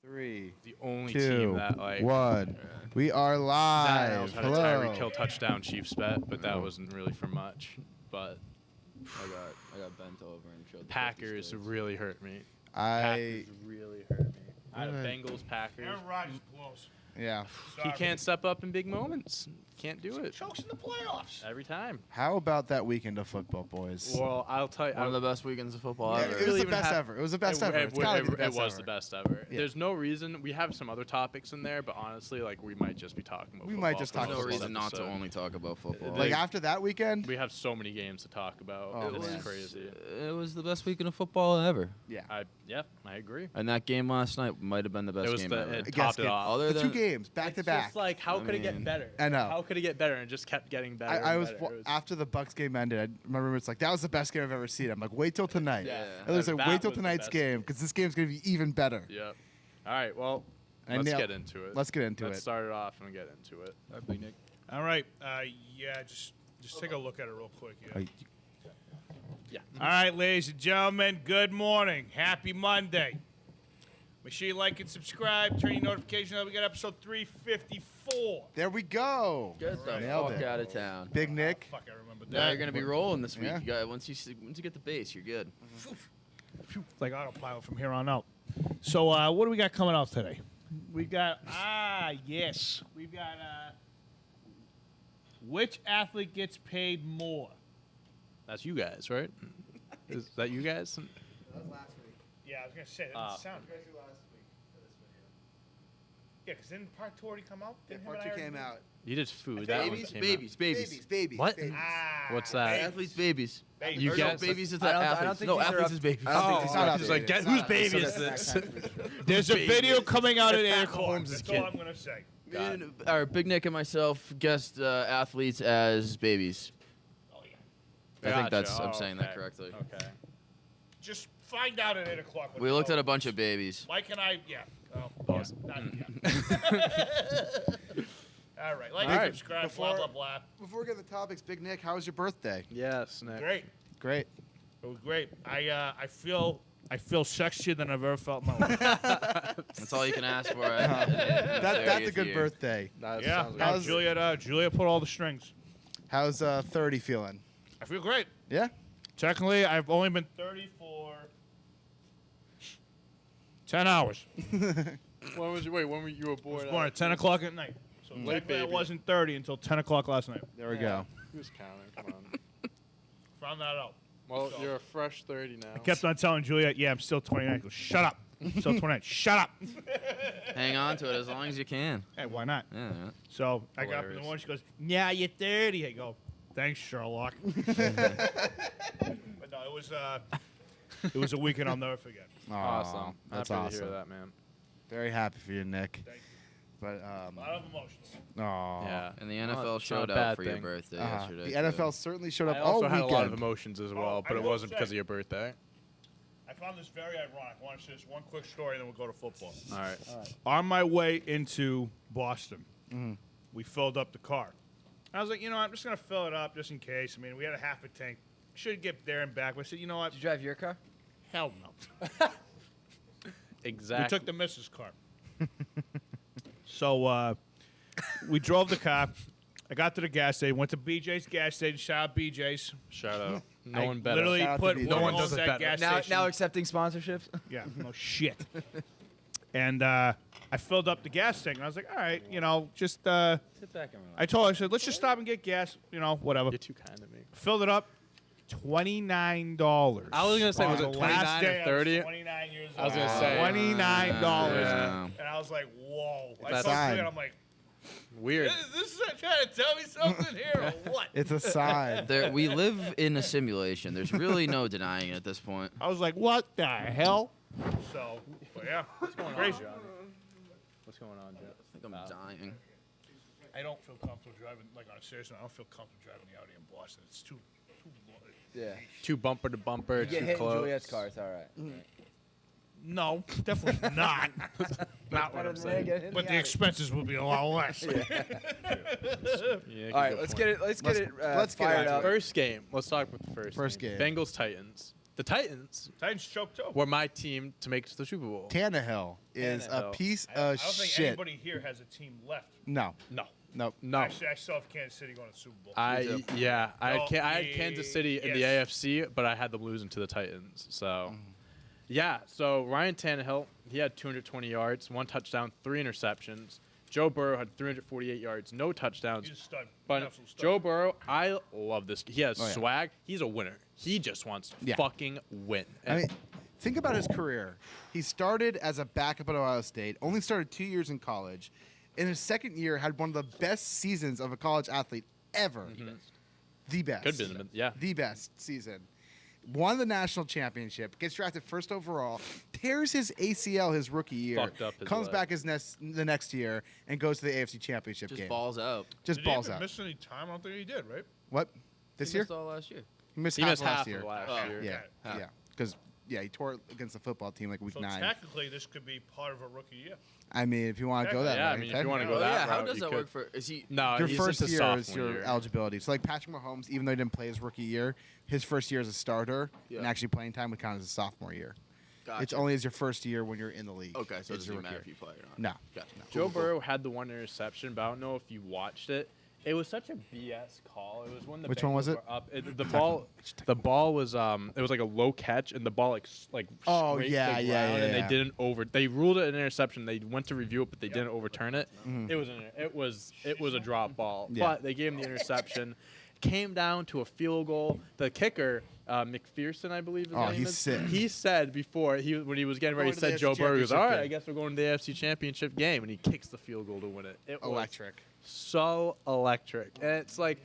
3, The only 2, team that, like, 1. We are Niles live. had a Hello. Tyreek Hill touchdown Chiefs bet, but that wasn't really for much. But I got bent over and showed the Packers 50 states. really hurt me. I Packers really hurt me. I had a Good. Bengals Packers. Aaron Rodgers blows. yeah. He can't step up in big moments. Can't do it Chokes in the playoffs. every time. How about that weekend of football, boys? Well, I'll tell you. One of the best weekends of football Yeah, ever. it was really the even best have- ever. It was the best ever. It's It gotta be the best was ever. the best ever. Yeah. There's no reason. We have some other topics in there, but honestly, like, we might just be talking about We football might just for talk most no of about this reason not to episode. only talk about football. Like Like, after that weekend? We have so many games to talk about. Oh, it's man. crazy. It was the best weekend of football ever. Yeah. I agree. And that game last night might have been the best It was game the ever. it Guess topped it game. off. Other The than 2 games back to It's back. just like, how I could it get mean- better? I know. How could it get better? And it just kept getting better. I and was better. It was after the Bucks game ended. My roommate's like, "That was the best game I've ever seen." I'm like, "Wait till tonight." Yeah. And there's like, That "Wait till was the tonight's best game because this game's gonna be even better." Yep. All right. Well, I let's nailed- get into it. Let's get into Let's it. start it off and get into it. Big Nick. All right. Yeah, just take a look at it real quick. Yeah. Yeah. All right, ladies and gentlemen, good morning. Happy Monday. Make sure you like and subscribe. Turn your notification on. We got episode 354. There we go. Get the Nailed fuck it. out of town. Big Nick. Fuck, I remember Now that. you're gonna be rolling this week. Yeah. You got once you get the base, you're good. Like autopilot from here on out. So, what do we got coming out today? We got yes. We've got which athlete gets paid more? That's you guys, right? Is that you guys? Yeah, I was gonna say that Ah. didn't sound. Yeah, because didn't part 2 already come out? Didn't him and I already do- out. You did food. That one Babies, came babies, babies. babies. What? babies. Ah, What's that? babies. Athletes, babies. Babies. You Or guess- no, babies is I the don't- I don't athletes. think No, these are athletes up- is babies. I don't think Oh, these it's are not He's like, updated. get It's whose not- baby so is that's this? not actually- There's a video coming out at 8 Pat o'clock. Holmes' That's kid. all I'm gonna say. Me and- Or Big Nick and myself guessed athletes as babies. Oh yeah. I think Gotcha. I'm Oh, saying that okay. correctly. Okay. Just find out at 8 o'clock. what We the looked hell- at a bunch of babies. Mike and I, yeah. Oh, Pause. yeah. Not- All right. Like All and right. subscribe. Blah blah blah. Before we get to the topics, Big Nick, how was your birthday? Yes, Nick. Great. Great. It was great. I feel sexier than I've ever felt in my life. That's all you can ask for. That's a good birthday. That yeah. sounds No, good. Juliet put all the strings. How's 30 feeling? I feel great. Yeah. Technically, I've only been 30 for 10 hours. When was you? Wait, when were you I was born? born at 10 o'clock at night. So Late technically I baby. wasn't 30 until 10 o'clock last night. There we go. Who's counting? Come on. Found that out. Well, you're a fresh 30 now. I kept on telling Juliet, yeah, I'm still 29. She goes, shut up. I'm still 29. Shut up. Hang on to it as long as you can. Hey, why not? Yeah. So I got up in the Hilarious. morning. She goes, yeah, you're 30. I go, thanks, Sherlock. But no, it was a weekend I'll never forget. Awesome. Aw, that's Happy awesome. to hear that, man. Very happy for you, Nick. Thank you. But A lot of emotions. Yeah. And the Well, NFL it's not showed a up bad for your thing. birthday the yesterday. NFL certainly showed up I all also had weekend. a lot of emotions as well, I but it will wasn't say- because of your birthday. I found this very ironic. I want to share this one quick story, and then we'll go to football. All right. On my way into Boston, Mm-hmm. we filled up the car. I was like, you know, I'm just going to fill it up just in case. I mean, we had a half a tank. Should get there and back. But I said, you know what? Did you drive your car? Hell no. Exactly. We took the missus' car. So we drove the car. I got to the gas station. Went to BJ's gas station. Shout out BJ's. Shout out. No I one better. literally Shout out to put BJ's. one No one of does those it at better. gas Now, station. now accepting sponsorships. Yeah, no shit. And I filled up the gas tank, and I was like, all right, you know, just Sit back and relax. I told her, I said, let's just stop and get gas, you know, whatever. You're too kind to me. Filled it up, $29. I was gonna say, was On it the last 29 day or 30? I was 29 years old. I was gonna say. $29. Yeah. And I was like, whoa. I That's told fine. Juliet, I'm like, Weird. is this trying to tell me something here or what? It's a sign. We live in a simulation. There's really no denying it at this point. I was like, what the hell? So, but yeah, What's going crazy. on, Johnny? What's going on, Joe? I think I'm dying. I don't feel comfortable driving, like on a serious note, I don't feel comfortable driving the Audi in Boston. It's too Yeah. Too bumper to bumper. You get too hit in close. Juliet's car. It's all right. No, definitely not. Not what I'm saying. But the expenses would be a lot less. Yeah, All right, let's get it. Let's get Let's- it. let's get fired into up. it. First game. Let's talk about the first. First game. Bengals Titans. The Titans Titans choked too. were my team to make it to the Super Bowl. Tannehill is a Tannehill. piece I of don't think shit. anybody here has a team left. No, No, nope. no. Actually, I still have Kansas City going to the Super Bowl. I No, had Kansas City in the yes. AFC, but I had them losing to the Titans. So, yeah. So Ryan Tannehill, he had 220 yards, 1 touchdown, 3 interceptions. Joe Burrow had 348 yards, no touchdowns. He's a stud. But Absolute stud. Joe Burrow, I love this. He has Oh, yeah. swag. He's a winner. He just wants to Yeah. fucking win. I mean, think about his career. He started as a backup at Ohio State, only started 2 years in college. In his second year, had one of the best seasons of a college athlete ever. The best. Could be, yeah. The best season. Won the national championship, gets drafted first overall, tears his ACL his rookie year, Fucked up his comes leg. back the next year, and goes to the AFC championship Just game. balls out. Just Did balls he even out. miss any time? I don't think he did, right? What? This He year? missed all last year. He missed He half missed of last half year. of last Oh. year. Yeah, Okay. yeah. Because, he tore it against the football team like week So 9. technically, this could be part of a rookie year. I mean, if you want to go that Yeah, I way. mean, if you want to technically. go Oh, that yeah. How route, does you that could. work for? Is he? No, Your he's first just a year is sophomore your year. eligibility. So like Patrick Mahomes, even though he didn't play his rookie year, his first year as a starter Yeah. and actually playing time would count as a sophomore year. Gotcha. It's only as your first year when you're in the league. Okay, so it It's doesn't your even matter rookie if you play or not. No. Gotcha. Joe Cool, cool. Burrow had the 1 interception, but I don't know if you watched it. It was such a BS call. It was when the Which one was Bengals it? were up. The ball was it was like a low catch, and the ball like Oh, scraped yeah, the yeah, ground, yeah, and yeah. they didn't they ruled it an interception. They went to review it, but they didn't overturn it. Mhm. It was a drop ball, Yeah. but they gave him the interception. Came down to a field goal. The kicker, McPherson, I believe his Oh, name he's is. sick. He said before when he was getting ready, Going he to the said Joe AFC Burrow goes, championship "All right, game." I guess we're going to the AFC Championship game," and he kicks the field goal to win it. It was Electric. so electric. And it's like,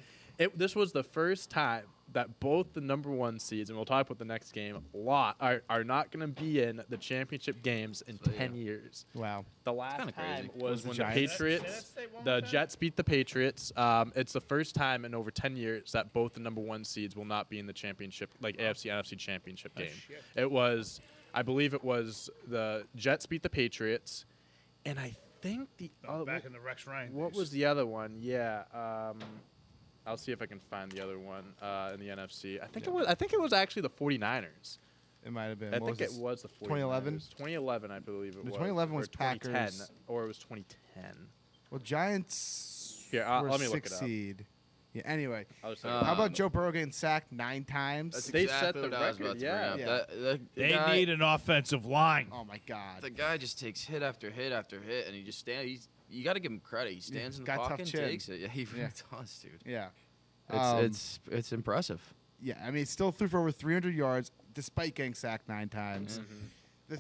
this was the first time that both the number 1 seeds, and we'll talk about the next game a lot, are not going to be in the championship games in So, yeah. 10 years. Wow. The last kinda time crazy. was the when the Giants? Patriots, Say that one the more time. Jets beat the Patriots. It's the first time in over 10 years that both the number 1 seeds will not be in the championship, like AFC, NFC championship game. shit. I believe it was the Jets beat the Patriots, and I think the other Back in the Rex Ryan. what days. was the other one? Yeah, I'll see if I can find the other one in the NFC. I think it was actually the 49ers. It might have been. I What think it this? was the 49ers. 2011? 2011, I believe it The was. 2011 or was 2010, Packers. or it was 2010. Well, Giants Here, were let me look 6 it up. seed. Yeah. Anyway, I'll just Uh, how about Joe Burrow getting sacked 9 times? That's They set exactly the what I was record, about to yeah. bring Yeah. up. The They guy, need an offensive line. Oh my God. The guy just takes hit after hit after hit, and he just stands. You got to give him credit. He stands in the got tough pocket and chin. takes it. Yeah, he really Yeah. does, dude. Yeah. It's impressive. Yeah. I mean, still threw for over 300 yards despite getting sacked 9 times. Mm-hmm.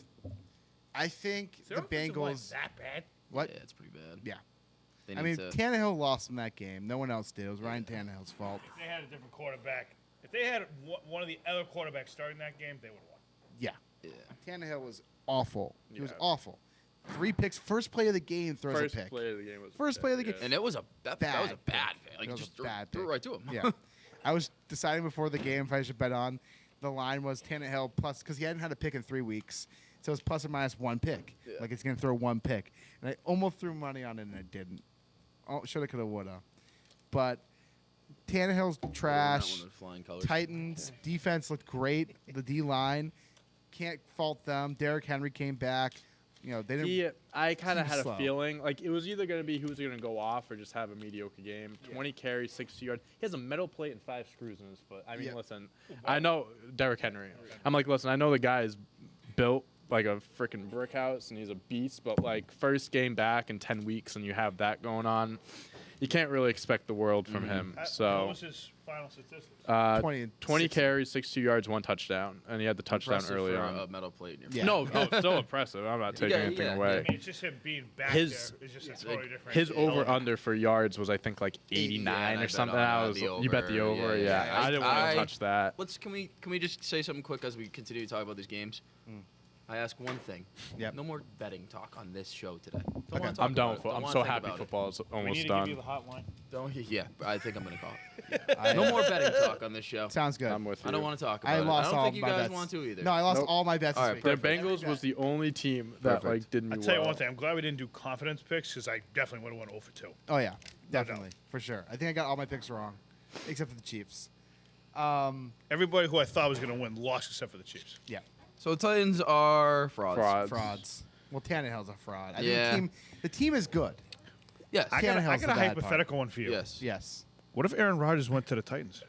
I think Is their the offensive line Bengals. that bad? What? Yeah, it's pretty bad. Yeah. They I need mean, to. Tannehill lost in that game. No one else did. It was Ryan Tannehill's fault. If they had a different quarterback, if they had one of the other quarterbacks starting that game, they would have won. Yeah. Yeah. Tannehill was awful. He was Yeah. awful. 3 picks. First play of the game throws First a pick. play of the game was First play of the game. And it was that was a bad pick. Like It was just a threw, bad threw it pick. right to him. Yeah. I was deciding before the game if I should bet on. The line was Tannehill plus, because he hadn't had a pick in 3 weeks. So it's plus or minus 1 pick. Yeah. Like it's going to throw 1 pick. And I almost threw money on it and I didn't. Oh, shoulda, coulda, woulda. But Tannehill's That trash. one with flying colors. Titans defense looked great. The D line, can't fault them. Derrick Henry came back. You know, they didn't. I kind of Too had slow. a feeling like it was either going to be who's going to go off or just have a mediocre game. 20 carries, 60 yards. He has a metal plate and 5 screws in his foot. I mean, Yeah. listen, I know Derrick Henry. I'm like, listen, I know the guy is built like a freaking brick house and he's a beast, but like first game back in 10 weeks and you have that going on, you can't really expect the world from him. What So was his final statistics? 20 and 20 60. carries, 62 yards, 1 touchdown, and he had the touchdown Impressive early for on. a metal plate in your Yeah. No, still impressive. I'm not taking Yeah, anything yeah, away. I mean, it's just him being back His- there. It's just a it's totally like different. His element. over under for yards was I think like 89 Yeah, and I or bet something. on, I was the you bet the over. over, Yeah, yeah. yeah. I didn't want I- to touch that. Can we just say something quick as we continue to talk about these games? I ask one thing. Yep. No more betting talk on this show today. Don't Okay. wanna talk I'm done about with it. football. Don't I'm wanna so think happy about it. football is We need almost to done. give you the hotline. Don't. Yeah, I think I'm gonna call it. I, No more betting talk on this show. Sounds good. I'm with you. I don't want to talk about I it. lost I don't all think you my guys bets. want to either. No, I lost Nope. all my bets All this right, week. The perfect. Bengals was the only team that Perfect. like did me I'll tell you well. one thing. I'm glad we didn't do confidence picks because I definitely would have went 0 for 2. Oh yeah, No definitely for sure. I think I got all my picks wrong, except for the Chiefs. Everybody who I thought was going to win lost except for the Chiefs. Yeah, So the Titans are frauds. frauds. Well, Tannehill's a fraud. I Yeah. think the team is good. Yes. I got Tannehill's a the bad hypothetical one for you. Yes. Yes. What if Aaron Rodgers went to the Titans?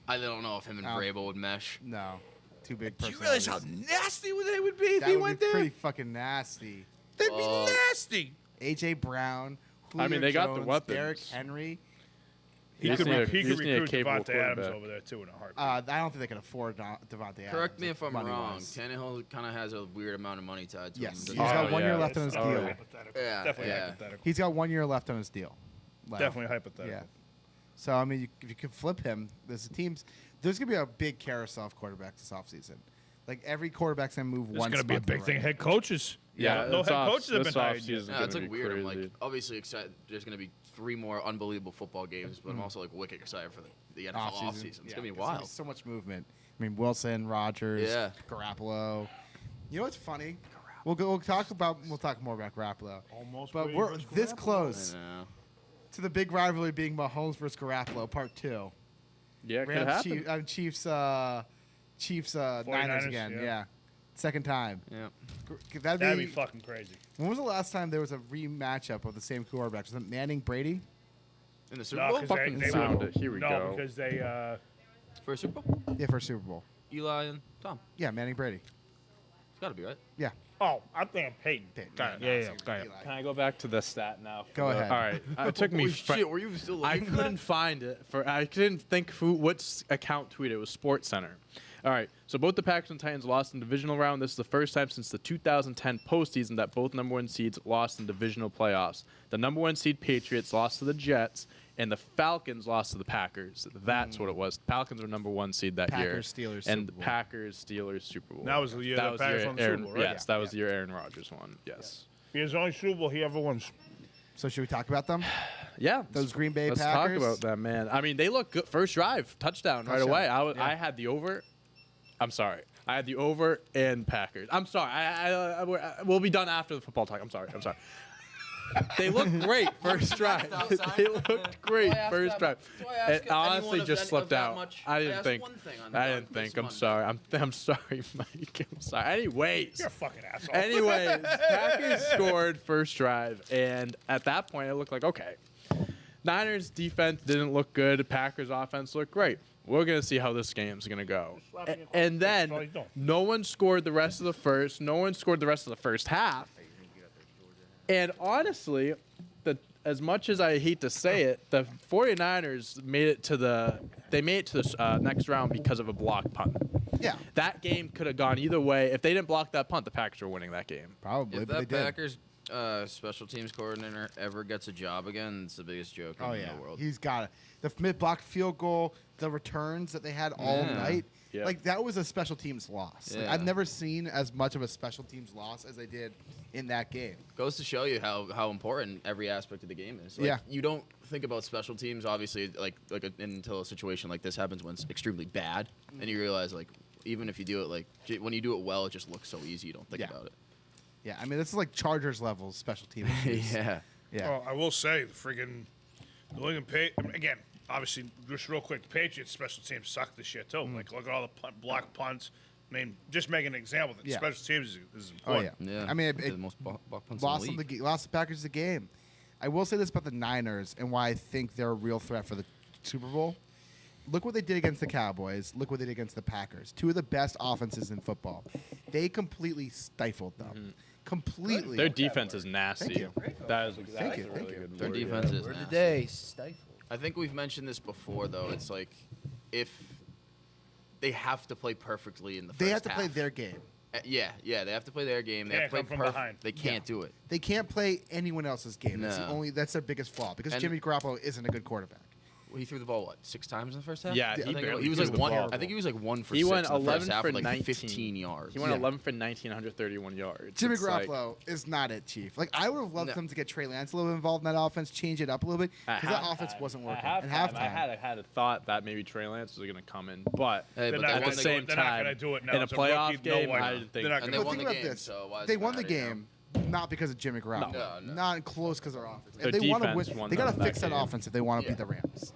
I don't know if him and Oh. Vrabel would mesh. No. Too big. Do you realize how nasty they would be if that he would went be there? pretty fucking nasty. That'd Well, be nasty. AJ Brown. I mean, Julio they got the Jones, weapons. Derrick Henry. He just could, need a- he you could just need a recruit capable Devontae Adams quarterback. over there too in a heartbeat. I don't think they can afford Devontae Adams. Correct me if I'm wrong. money-wise. Tannehill kind of has a weird amount of money tied to Yes. him. He's doesn't got he? 1 year yeah. left on his Oh, deal. yeah. Hypothetical. Yeah, Definitely yeah. hypothetical. He's got 1 year left on his deal. left. Definitely hypothetical. Yeah. So I mean, if you could flip him, there's gonna be a big carousel of quarterbacks this offseason. Like every quarterback's gonna move There's one. going to be a spot to the big thing. right. Head coaches. Yeah, no this head off- coaches have been this hired. offseason yet. is Yeah, it's gonna like be weird. I'm crazy. like obviously excited. There's going to be 3 more unbelievable football games, but I'm also like wicked excited for the NFL offseason. It's Yeah, going to be 'cause wild. there's so much movement. I mean, Wilson, Rodgers, Yeah. Garoppolo. You know what's funny? We'll talk more about Garoppolo. Almost. But Brady we're versus this Garoppolo. close I know. to the big rivalry being Mahomes versus Garoppolo, part 2. Yeah, it could Rams, happen. Chiefs, Niners 49ers, again. yeah. Yeah. Second time. Yeah. That'd be fucking crazy. When was the last time there was a rematchup of the same quarterbacks? Was it Manning Brady? In the Super No, Bowl? 'cause Fucking they sound would- it. Here we no, go. because they. For a Super Bowl? Yeah, for Super Bowl. Eli and Tom. Yeah, Manning Brady. It's got to be right. Yeah. Oh, I'm thinking Peyton. Peyton, Got it. no, Yeah, it's yeah. like Got it. Eli. Can I go back to the stat now? Go ahead. All right. It took me. Holy shit, were you still I looking for that? couldn't find it. I couldn't think which account tweeted. It was Sports Center. All right. So both the Packers and Titans lost in divisional round. This is the first time since the 2010 postseason that both number 1 seeds lost in divisional playoffs. The number 1 seed Patriots lost to the Jets, and the Falcons lost to the Packers. That's what it was. The Falcons were number 1 seed that year. Packers, Steelers, and Super the Bowl. Packers Steelers Super Bowl. That was the year That the was Packers year won the Super Aaron, Bowl, right? Yes, that was the year Aaron Rodgers won. Yes. He's the only Super Bowl he ever won. So should we talk about them? Yeah, Those Green Bay let's Packers? talk about them, man. I mean, they look good. First drive, touchdown right Touchdown, away. yeah. I had the over. I'm sorry. I had the over and Packers. I'm sorry. We'll be done after the football talk. I'm sorry. They looked great first drive. They looked great first drive. It honestly just slipped out. I didn't think. I'm sorry. I'm sorry, Mike. I'm sorry. Anyways. You're a fucking asshole. Anyways, Packers scored first drive, and at that point, it looked like, okay, Niners defense didn't look good. Packers offense looked great. We're going to see how this game's going to go. And That's all then he's doing. no one scored the rest of the first. No one scored the rest of the first half. And honestly, as much as I hate to say it, the 49ers made it to the next round because of a block punt. Yeah, That game could have gone either way. If they didn't block that punt, the Packers were winning that game. probably, If but they that did. Packers special teams coordinator ever gets a job again, it's the biggest joke Oh in yeah, the world. he's got it. The mid-block field goal, the returns that they had all Yeah. night, Yeah. like that was a special teams loss. Like, Yeah. I've never seen as much of a special teams loss as they did in that game. Goes to show you how important every aspect of the game is. Like, Yeah. You don't think about special teams, obviously, until a situation like this happens when it's extremely bad, and you realize, like, even if you do it, like, when you do it well, it just looks so easy. You don't think Yeah. about it. Yeah, I mean this is like Chargers levels special teams. Yeah. Yeah. Well, I will say, the friggin' New England again, obviously, just real quick, the Patriots special teams suck this year, too. Like, look at all the block punts. I mean, just making an example, that Yeah. special teams is Oh important. yeah. Yeah. I mean, They're it the most block punts lost in them the league. lost the Packers the game. I will say this about the Niners and why I think they're a real threat for the Super Bowl. Look what they did against the Cowboys. Look what they did against the Packers. Two of the best offenses in football. They completely stifled them. Completely. Their defense is nasty. you. That is a Thank you, really thank you. good Their word, defense yeah. is Word nasty. today, stifle. I think we've mentioned this before, though. It's like if they have to play perfectly in the first They have to play half. their game. Yeah, they have to play their game. They Can't have to play come from perfect. behind. They can't do it. They can't play anyone else's game. No. That's their biggest flaw because And- Jimmy Garoppolo isn't a good quarterback. Well, he threw the ball 6 times in the first half. Yeah, I he think barely he was threw like the one. ball. I think he was like 1 for He 6 went in the 11 first half for with like 19. 15 yards. He went Yeah. 11 for 19, 131 yards. Jimmy It's like- Garoppolo is not it, Chief. Like I would have loved No. them to get Trey Lance a little bit involved in that offense, change it up a little bit because that offense wasn't working. At halftime, I had a thought that maybe Trey Lance was going to come in, but Hey, They're but not they at won the the same they're not time, gonna do it now. in a It's a playoff rookie, no game, way. I didn't think. They're not And gonna they But won think the about game, this. so why does They it won the matter, you know? game not because of Jimmy Garoppolo. No. Not close because of their offense. Their If they want to defense win, won they got to them that fix that game. offense if they want to beat the Rams.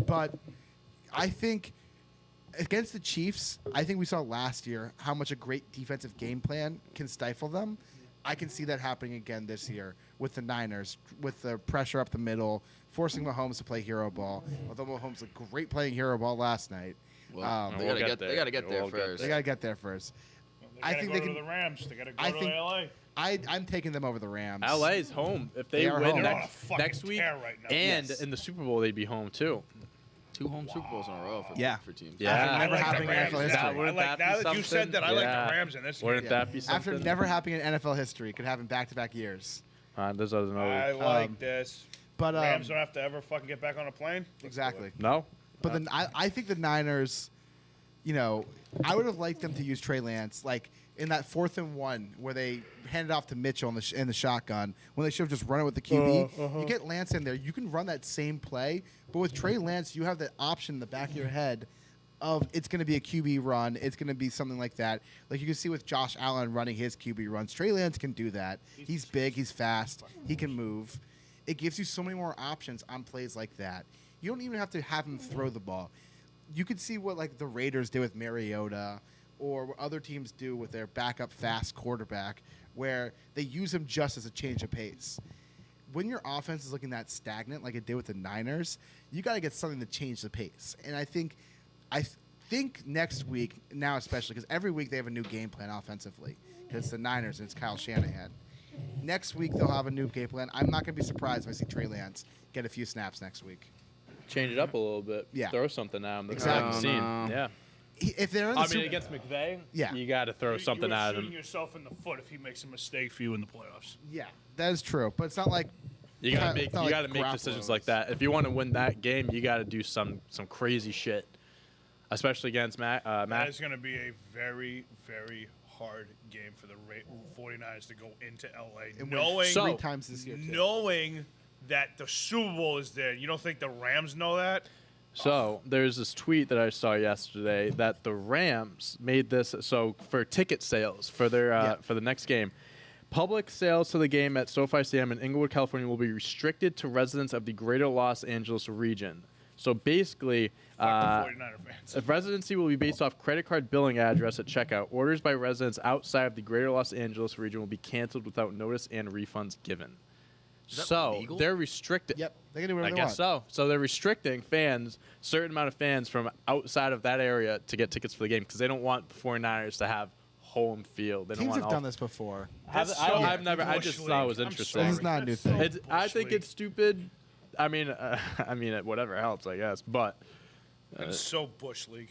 But I think against the Chiefs, I think we saw last year how much a great defensive game plan can stifle them. I can see that happening again this year with the Niners, with the pressure up the middle, forcing Mahomes to play hero ball. Although Mahomes looked great playing hero ball last night. Well, they we'll gotta get get there. they gotta get there We'll get first. They got to get there first. They I gotta think go they to can- the Rams. They got to go I to think- LA. I'm taking them over the Rams. LA's home. If they, They are win home. They're on a next, fucking next week tear right now. and Yes. in the Super Bowl, they'd be home too. 2 home Super Bowls in a row for, Yeah. for teams. Yeah. After I never like the happening in Rams NFL now. history. That wouldn't I like that be now that you said something? that. I like Yeah. the Rams in this game. Wouldn't that be something? After never happening in NFL history, it could happen back-to-back years. There's another. I like Um, this. But Rams don't have to ever fucking get back on a plane. Let's do exactly. it. No. But then I think the Niners, I would have liked them to use Trey Lance like in that 4th and 1 where they handed off to Mitchell in the shotgun when they should have just run it with the QB. You get Lance in there, you can run that same play, but with Trey Lance, you have that option in the back of your head of it's going to be a QB run, it's going to be something like that. Like you can see with Josh Allen running his QB runs, Trey Lance can do that. He's big, he's fast, he can move. It gives you so many more options on plays like that. You don't even have to have him throw the ball. You could see what like the Raiders did with Mariota or what other teams do with their backup fast quarterback where they use him just as a change of pace. When your offense is looking that stagnant like it did with the Niners, you got to get something to change the pace. And I think next week, now especially, because every week they have a new game plan offensively because it's the Niners and it's Kyle Shanahan. Next week they'll have a new game plan. I'm not going to be surprised if I see Trey Lance get a few snaps next week. Change it up a little bit. Yeah. Throw something at him that Exactly. we haven't seen. No. Yeah. If they're in the I mean, Super- against McVay, Yeah. you got to throw something you are at shooting him. yourself in the foot if he makes a mistake for you in the playoffs. yeah, that is true, but it's not like You got to It's make not you like got to make Garoppolo decisions is. like that. If you want to win that game, you got to do some crazy shit, especially against Matt. That is going to be a very, very hard game for the 49ers to go into LA, and win knowing So- 3 times this year. Too. knowing that the Super Bowl is there. You don't think the Rams know that? So there's this tweet that I saw yesterday that the Rams made this so for ticket sales for their Yeah. for the next game. Public sales to the game at SoFi Stadium in Inglewood, California, will be restricted to residents of the Greater Los Angeles region. So basically, Fuck the 49er fans. if residency will be based off credit card billing address at checkout, orders by residents outside of the Greater Los Angeles region will be canceled without notice and refunds given. Is that So legal? they're restricted. Yep, they can do I whatever they guess want. so. So they're restricting fans, certain amount of fans from outside of that area to get tickets for the game because they don't want the 49ers to have home field. They don't Teams want have done this before. That's I've so never. I bush just league. thought it was I'm interesting. sorry. This is not a new That's thing. so I bush think league. it's stupid. I mean, whatever helps, I guess. But It's so bush league.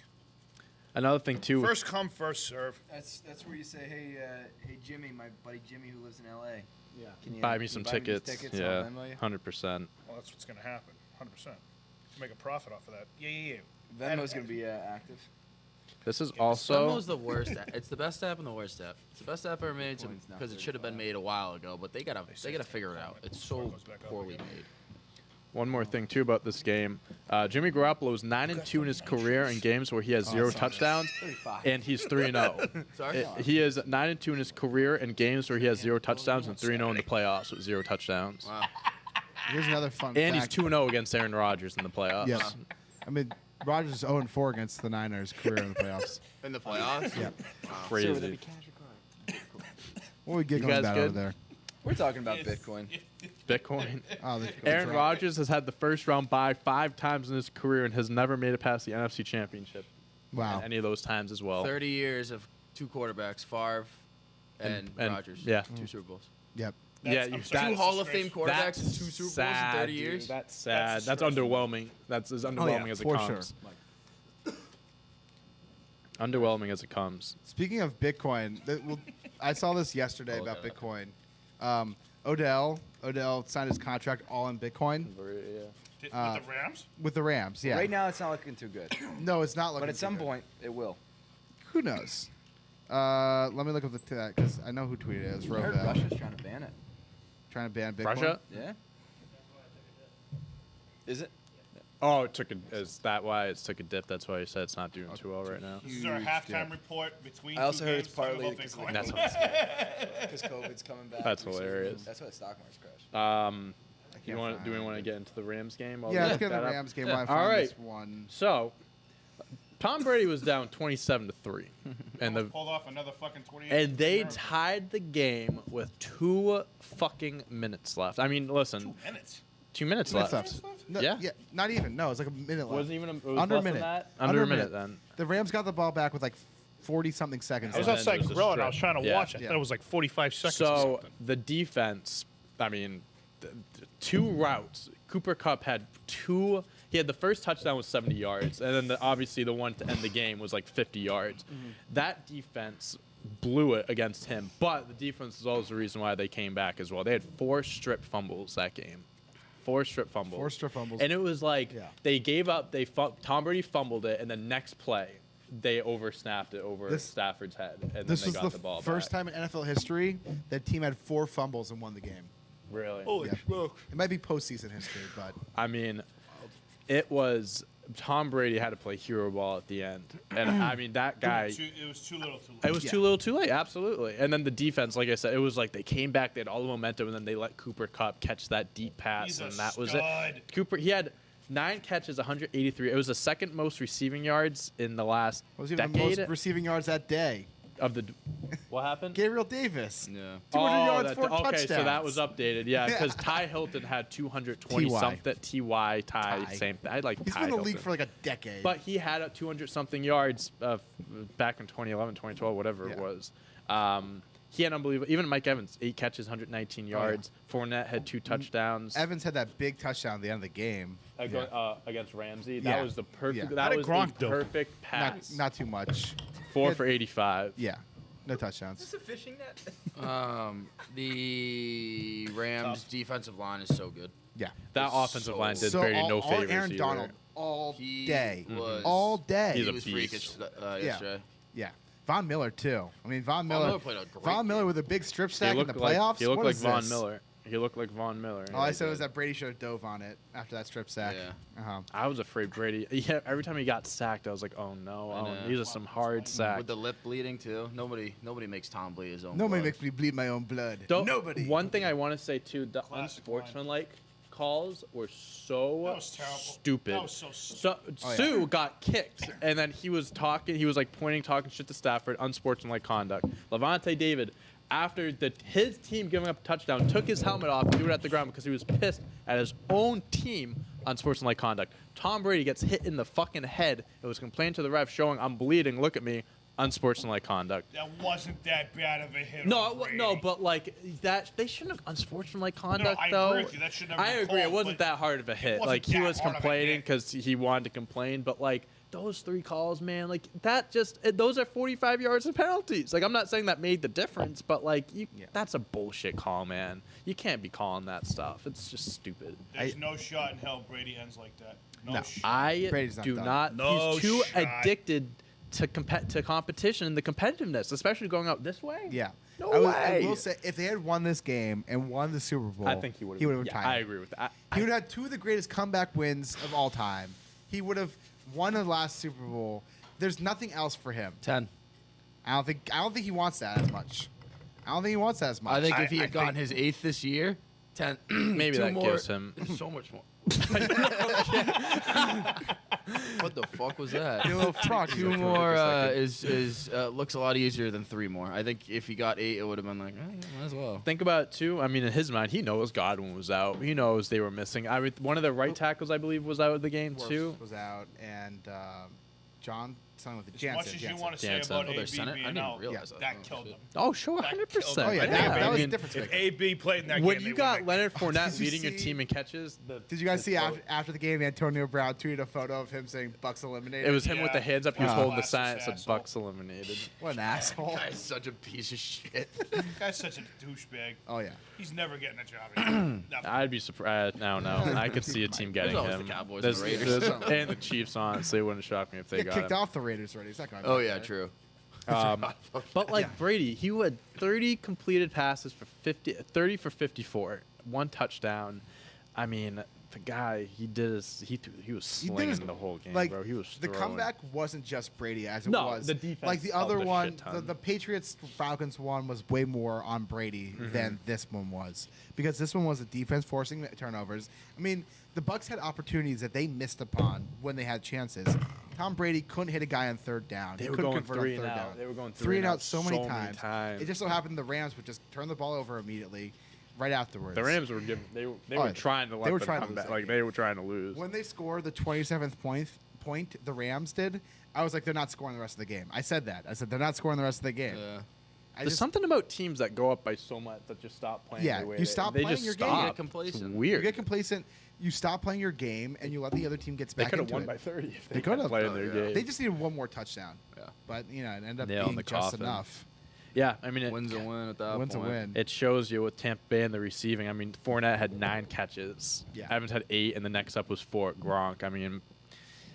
another thing too. First come, first serve. That's where you say, hey Jimmy, my buddy Jimmy who lives in L.A. Yeah. Can you buy can me you some buy me these tickets. I'll Yeah, Venmo you?" 100%. Well, that's what's going to happen. 100%. Make a profit off of that. Yeah. Venmo's gonna be active. This is Venmo's also the worst. It's the best app and the worst app. It's the best app ever made Bitcoin's not because it should have been 35. made a while ago. But they gotta figure it out. It's so goes back up poorly again. made. one more thing too about this game. Jimmy Garoppolo is 9-2 in his career in games where he has 0 touchdowns, 35. and he's 3-0. Sorry. He is 9-2 in his career in games where he has 0 touchdowns and 3-0 in the playoffs with 0 touchdowns. Wow. Here's another fun And he's fact. 2-0 against Aaron Rodgers in the playoffs. Yeah. I mean, Rodgers is 0-4 against the Niners' career in the playoffs. In the playoffs. Yeah. Crazy. Sir, would that be cash or card? What are we giggling guys about good? over there? We're talking about Bitcoin. Bitcoin. Oh, Aaron Rodgers has had the first round bye 5 times in his career and has never made it past the NFC Championship. Wow. Any of those times as well. 30 years of 2 quarterbacks, Favre and and- Rodgers. yeah. 2 Super Bowls. Yep. Yeah, I'm you- sorry. Two that's, Hall of Fame quarterbacks and that's 2 Super Bowls sad, in 30 dude. years. That's sad. That's That's stressful. underwhelming. That's as underwhelming as it for comes. sure. Underwhelming as it comes. Speaking of Bitcoin, I saw this yesterday Oh, about yeah. Bitcoin. Odell signed his contract all in Bitcoin With the Rams? with the Rams. Yeah. Right now, it's not looking too good, No, it's not looking. but at too some good. point, it will. Who knows? Let me look up that because I know who tweeted it. It was I heard Rovell Russia's trying to ban it. trying to ban Bitcoin. Russia? Yeah. Is it? Oh, is that why it took a dip? That's why you said it's not doing too well right now. This is our Huge halftime dip. report between I also two heard games it's partly talking because about of Bitcoin. the That's Because COVID's coming back. That's Research- hilarious. That's why the stock market's crashed. Do we want to get into the Rest game? while Yeah, we let's look get the that up? Rams game. Yeah. While I All find right. this one. So, Tom Brady was down 27-3, and Pulled off another fucking 28. and they tied the game with 2 fucking minutes left. I mean, listen, 2 minutes. 2 minutes Minutes left. left. No, Yeah. not even. No, it was like a minute left. Wasn't even it was Under a less than minute. that? Under Under a a minute minute. then. The Rams got the ball back with like 40-something seconds. I was And left. then outside there's a grilling. I was strip. trying to Yeah. watch. I Yeah. thought it was like 45 seconds or So something. the defense, I mean, the 2 routes. Cooper Kupp had 2. He had the first touchdown was 70 yards, and then obviously the one to end the game was like 50 yards. That defense blew it against him, but the defense is also the reason why they came back as well. They had 4 strip fumbles that game. 4 strip fumbles. 4 strip fumbles. And it was like Yeah. they gave up. Tom Brady fumbled it, and the next play they oversnapped it over This- Stafford's head, and then This they was got the the ball first back. time in NFL history that team had 4 fumbles and won the game. Really. Holy Yeah. smoke. It might be postseason history, but I mean, it was Tom Brady had to play hero ball at the end, and I mean that guy. It was too little too late. It was too little, too late. Absolutely. And then the defense, like I said, it was like they came back, they had all the momentum, and then they let Cooper Kupp catch that deep pass, He's a and that was it. stud. Cooper, he had 9 catches, 183. It was the second most receiving yards in the last what was even the decade most receiving yards that day? of the. What happened? Gabriel Davis. Yeah. 200 yards, that- 4 okay, touchdowns. so that was updated, yeah, Yeah. because Ty Hilton had 220 Ty. something. Ty, Ty. same thing. I like He's Ty been in the Hilton. league for like a decade. But he had 200 something yards back in 2011, 2012, whatever it Yeah. was. He had unbelievable. Even Mike Evans, 8 catches, 119 yards. Fournette had 2 touchdowns Evans had that big touchdown at the end of the game. against Ramsey. That Yeah. was the perfect. Yeah. That How did was Gronk a do? perfect Not, pass. not too much. 4 Yeah. for 85. Yeah, no touchdowns. Is this a fishing net? The Rams' defensive line is so good. Yeah. That So- offensive line did So Brady all, no all favors Aaron either. Donald all He day. was- All day. He's He a was beast. freakish yesterday. Yeah. Von Miller too. I mean Von Von Miller. Miller played a great Von Miller game. with a big strip He sack in the looked like playoffs. he looked What like is Von this? Miller. He looked like Von Miller. All I Yeah, said he was did. that Brady should have dove on it after that strip sack. Yeah. Uh-huh. I was afraid Brady. Yeah, every time he got sacked, I was like, "Oh no, I oh, know. these are some hard sacks." With the lip bleeding too. Nobody makes Tom bleed his own. Nobody blood. makes me bleed my own blood. Don't- Nobody. One thing I want to say too: the Classic unsportsmanlike calls were so That was terrible. stupid. That was so stupid. So Oh, yeah. Sue got kicked, and then he was talking. He was like pointing, talking shit to Stafford. Unsportsmanlike conduct. Levante David, after his team giving up a touchdown, took his helmet off and threw it at the ground because he was pissed at his own team. Unsportsmanlike conduct. Tom Brady gets hit in the fucking head. It was complained to the ref, showing I'm bleeding. Look at me. Unsportsmanlike conduct. That wasn't that bad of a hit. No, on it wa- Brady. no, but like that, they shouldn't have unsportsmanlike conduct I though. agree with you. That should never I been agree. It called, wasn't but that hard of a hit. wasn't Like he that was hard of a complaining hit. because he wanted to complain, but like those 3 calls, man, like that those are 45 yards of penalties. Like I'm not saying that made the difference, but like that's a bullshit call, man. You can't be calling that stuff. It's just stupid. There's no shot in hell Brady ends like that. No, No. shot. I Brady's not do done. not. No He's too shot. addicted to competition and the competitiveness, especially going out this way. Yeah. No I way. will say, if they had won this game and won the Super Bowl, I think he would have. He would have Yeah, retired. I agree with that. He would have had 2 of the greatest comeback wins of all time. He would have won the last Super Bowl. There's nothing else for him. 10. I don't think he wants that as much. I don't think he wants that as much. I think if he I had gotten think- his 8th this year, 10. Maybe 2 that more, gives him. so much more. What the fuck was that? Get a little frog. 2 more is looks a lot easier than 3 more. I think if he got 8, it would have been like, might as well. Think about it too. I mean, in his mind, he knows Godwin was out. He knows they were missing. I mean, one of the right tackles, I believe, was out of the game Dwarfs too. was out, and John, son with the As Jansen. much as you Jansen. want to say Jansen. about Oh, their AB center? I being didn't out, realize that that. Oh, killed shit. him. Oh, sure, That 100%. Oh yeah, Yeah, that I was mean, a difference If maker. AB played in that when game, you they got would've- Leonard Fournette Did you leading your see- team in catches, Did you guys see after the game, Antonio Brown tweeted a photo of him saying Bucks eliminated? it was him with the Yeah. hands up. He was holding the Classist sign that said asshole. "Bucks eliminated." What an asshole. Guy's such a piece of shit. That guy's such a douchebag. Oh yeah. He's never getting a job. Again. Never. I'd be surprised. No, I could see a team getting always him. the Cowboys and the Raiders. And the Chiefs. Honestly, it wouldn't shock me if they Get got kicked him. off the Raiders already. It's not going. Oh back yeah, there. true. But like Brady, he had 30 completed passes for 30 for 54, 1 touchdown. I mean, the guy, he was He did slinging his- the whole game, like, bro. He was The throwing. comeback wasn't just Brady as it No, was. the defense like the helped other a one, shit ton. the Patriots Falcons one was way more on Brady Mm-hmm. than this one was, because this one was the defense forcing turnovers. I mean, the Bucks had opportunities that they missed upon when they had chances, Tom Brady couldn't hit a guy on third down. They He were couldn't going convert on 3 and third out. down. They were going 3 and out so many times. It just so happened the Rams would just turn the ball over immediately right afterwards. The Rams were giving. They were yeah. trying to let They were them trying to come lose back. that Like game. they were trying to lose. When they scored the 27th point, the Rams did, I was like, they're not scoring the rest of the game. I said that. I said they're not scoring the rest of the game. Yeah. There's something about teams that go up by so much that just stop playing. Yeah, their way. you stop they playing just your game. stop. You get It's complacent. You weird. get complacent. You stop playing your game, and you let the other team get They back could have into won it. by 30 if They they, could kept have. playing their Yeah. game. They just needed one more touchdown. Yeah. But, it ended up Nail in being the just coffin. enough. Yeah, I mean, Wins a win at that Wins a point. win. it shows you with Tampa Bay and the receiving. I mean, Fournette had 9 catches. Yeah. Evans had 8, and the next up was 4. Gronk. I mean,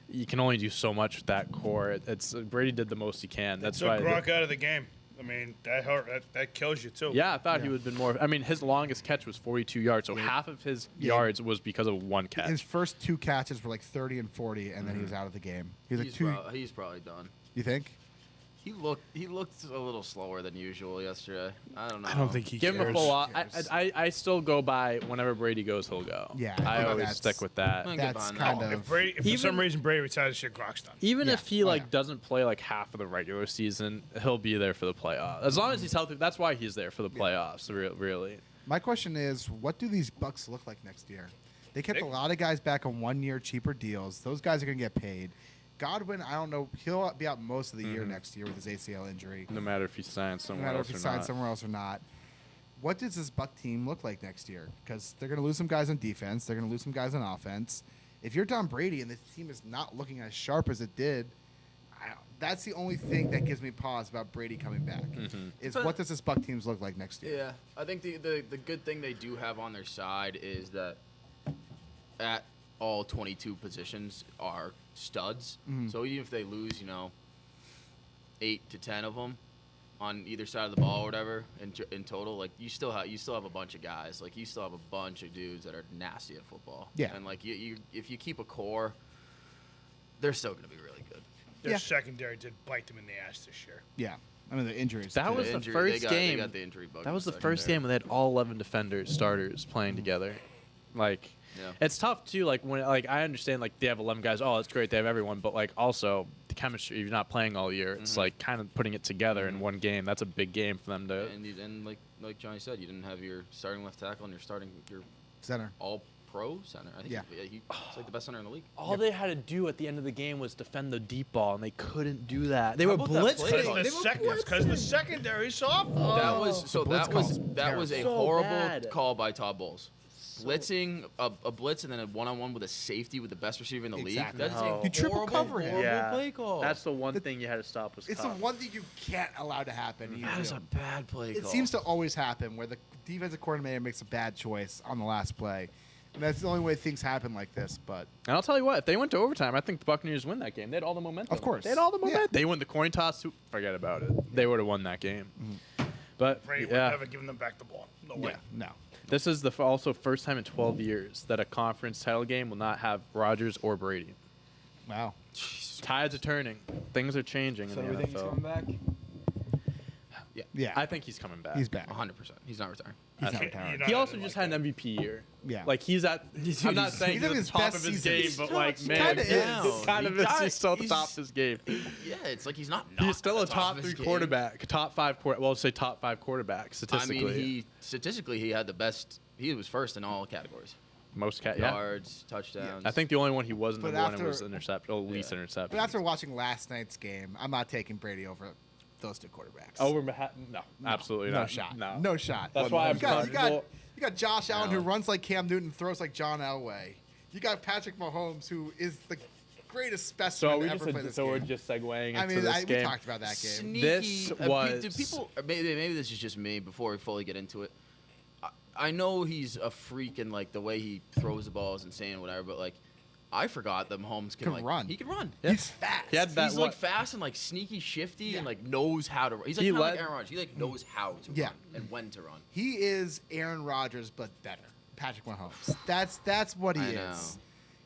you can only do so much with that core. It's Brady did the most he can. That's Took why. Gronk out of the game. I mean, that kills you too. Yeah, I thought he Yeah. would have been more. I mean, his longest catch was 42 yards, so half of his Yeah. yards was because of one catch. His first 2 catches were like 30 and 40, and then he was out of the game. He was like 2. He's probably done. You think? He looked a little slower than usual yesterday. I don't know. I don't think he Give him a cares. full off. cares? I still go by whenever Brady goes, he'll go. Yeah, I I think always that's- stick with that. Like, That's Goodbye kind now. of. If for some Even- reason Brady retires, shit, Gronk's done. Even Yeah. if he Oh, like yeah. doesn't play like half of the regular season, he'll be there for the playoffs. As long as he's healthy, that's why he's there for the playoffs. Really. My question is, what do these Bucks look like next year? They kept They- a lot of guys back on 1-year cheaper deals. Those guys are going to get paid. Godwin, I don't know. He'll be out most of the year next year with his ACL injury. No matter if he signs No somewhere matter else if he or signs not. somewhere else or not. What does this Buck team look like next year? Because they're going to lose some guys on defense. They're going to lose some guys on offense. If you're Tom Brady and the team is not looking as sharp as it did, that's the only thing that gives me pause about Brady coming back. Is But- what does this Buck teams look like next year? Yeah, I think the good thing they do have on their side is that at all 22 positions are studs. So even if they lose, 8 to 10 of them on either side of the ball or whatever in total, like you still have a bunch of guys. Like you still have a bunch of dudes that are nasty at football. Yeah. And like you if you keep a core, they're still going to be really good. Their Yeah. secondary did bite them in the ass this year. Yeah. I mean, the injuries. That too. was the injury- first they game. got the injury bug. That in was the first secondary. game when they had all 11 defenders, starters playing together. Like, Yeah. it's tough too. Like when, like I understand, like they have 11 guys. Oh, it's great. They have everyone, but like also the chemistry. If you're not playing all year, it's like kind of putting it together in one game. That's a big game for them to. And like Johnny said, you didn't have your starting left tackle and your Center. all-pro center. I think Yeah. he's like the best center in the league. All they had to do at the end of the game was defend the deep ball, and they couldn't do that. They How were about that play blitzing. Because the secondary soft. That was The blitz call's that was a terrible. So horrible bad. call by Todd Bowles. Blitzing a blitz and then a one-on-one with a safety with the best receiver in the Exactly. league. That is No. a You triple horrible, cover him. horrible play call. That's the one thing you had to stop was It's the tough. one thing you can't allow to happen. that is a bad play It call. seems to always happen where the defensive coordinator makes a bad choice on the last play. And that's the only way things happen like this. But And I'll tell you what, if they went to overtime, I think the Buccaneers win that game. They had all the momentum. Of course. They had all the Yeah. momentum. They win the coin toss. Forget about it. They would have won that game. But Brady would yeah, never given them back the ball. No way. no. this is the also first time in 12 years that a conference title game will not have Rodgers or Brady. Wow. Tides are turning. Things are changing So in the everything's coming NFL. back. Yeah. I think he's coming back. He's back. 100%. He's not retiring. He's not You're retiring. not He also gonna just like had an that. MVP year. Yeah. Like he's at. I'm not saying he's he's in at his the top best of his season. game, He's but still- like he man, kinda he's is. kind of He got- he's still at the he's- top of his game. Yeah, it's like he's not. He's still a at the top of his 3 game. quarterback, top 5 quarter. Well, say top 5 quarterback I statistically. mean, statistically he had the best. He was first in all categories. Most yeah. Yards, touchdowns. I think the only one he wasn't But number one in after- was intercept. Oh, least Yeah. interception. But after watching last night's game, I'm not taking Brady over those 2 quarterbacks. Over no, absolutely no not. shot. No, No shot. That's why I'm you got, comfortable. you got Josh Allen who No. runs like Cam Newton, throws like John Elway. You got Patrick Mahomes who is the greatest So specimen we to ever play just this we're game. just segueing into I mean, this we game. talked about that game. Sneaky. This was- Do people? Or maybe this is just me. Before we fully get into it, I know he's a freak and like the way he throws the ball is insane and whatever. But like, I forgot that Mahomes Can like run. He can run. Yeah. He's fast. He had that He's what? like fast and like sneaky, shifty, Yeah. and like knows how to. He's like He kind of like led- Aaron Rodgers. He like knows how to Yeah. run and when to run. He is Aaron Rodgers, but better. Patrick Mahomes. That's what he I know. is.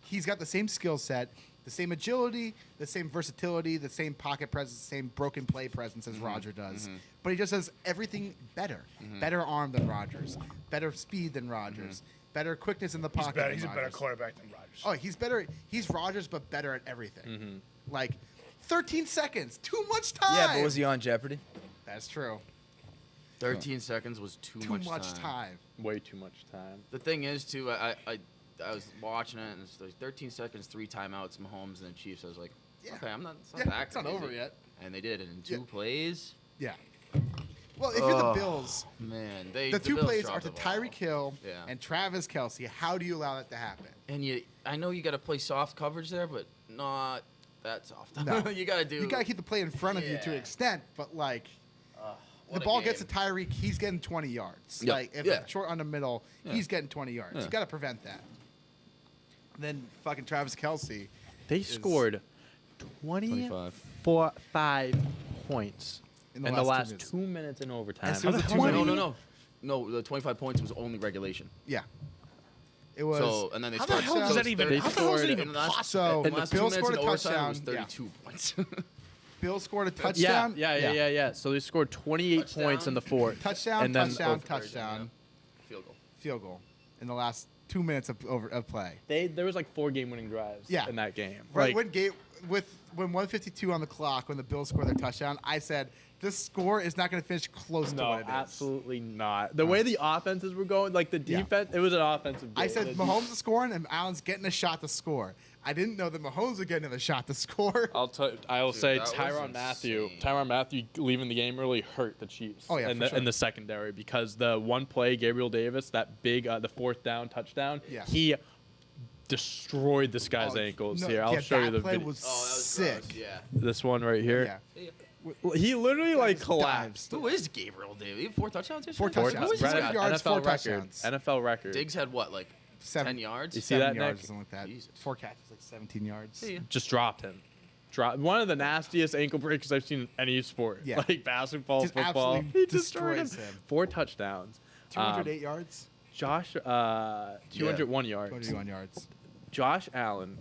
He's got the same skill set, the same agility, the same versatility, the same pocket presence, the same broken play presence as Roger does. But he just does everything better. Better arm than Rodgers, better speed than Rodgers. better quickness in the He's pocket. better. than He's a better Rodgers. quarterback than Rodgers. Oh, he's better. He's Rodgers, but better at everything. Mm-hmm. Like, 13 seconds, too much time. Yeah, but was he on Jeopardy? That's true. 13 seconds was too Too much much time. Way too much time. The thing is, too, I was watching it, and it's like 13 seconds, 3 timeouts, Mahomes and the Chiefs. I was like, Yeah. okay, I'm not. It's not, Yeah, that it's not crazy. over yet. And they did it in 2 Yeah. plays. Yeah. Well, if you're the Ugh. Bills, Man, the two Bills plays are dropped to the ball. Tyreek Hill Yeah. and Travis Kelce. How do you allow that to happen? And I know you got to play soft coverage there, but not that soft. No. you got to do. You got to keep the play in front of you to an Yeah. extent, but like What the a ball gets to game. Tyreek, he's getting 20 yards. Yep. Like if Yeah. it's short on the middle, Yeah. he's getting 20 yards. Yeah. You got to prevent that. Then fucking Travis Kelce. They scored 25. 5 points In in the the last last 2 2 minutes in overtime. As soon as the 2 No, minutes- no. The 25 points was only regulation. Yeah. It was. So and then they How the scored. hell does so that even? they How the hell is scored that even in the last- possible? So in the the last Bills 2 minutes scored in a overtime, touchdown. it was 32 points. Bill scored a Yeah, touchdown. yeah. So they scored 28 points in the fourth. Touchdown, and then touchdown, over- touchdown, Field goal. field goal in the last 2 minutes of play. There was like 4 game-winning drives Yeah. in that game. Right Like, when 152 on the clock, when the Bills scored their touchdown, I said this score is not going to finish close to no, what it is. absolutely not. The way the offenses were going, like the Yeah. defense, it was an offensive game. I said Mahomes is scoring and Allen's getting a shot to score. I didn't know that Mahomes was getting a shot to score. I'll say that was Tyrann Matthew. insane. Tyrann Matthew leaving the game really hurt the Chiefs. Oh, yeah, in for the sure. in the secondary because the one play Gabriel Davis, that big the 4th down touchdown, Yeah. he destroyed this guy's Oh, ankles no, here. I'll yeah, show you that the play video. was Oh, that was sick. gross. Yeah. This one right here. Yeah. He literally like just collapsed. Who is Gabriel Davis? He had 4 touchdowns yesterday? 4 touchdowns. Who is this Brad- guy? yards, NFL 4 record. touchdowns. NFL record. Diggs had what, like 10 yards? You see 7 that, yards Nick? or something like that. Jesus. 4 catches, like 17 yards. Yeah. Just dropped him. One of the nastiest ankle breakers I've seen in any sport. Yeah. Like basketball, Just football. absolutely He destroyed him. destroys him. 4 touchdowns. 208 yards, Josh, 201 yards. 201 yards. Josh Allen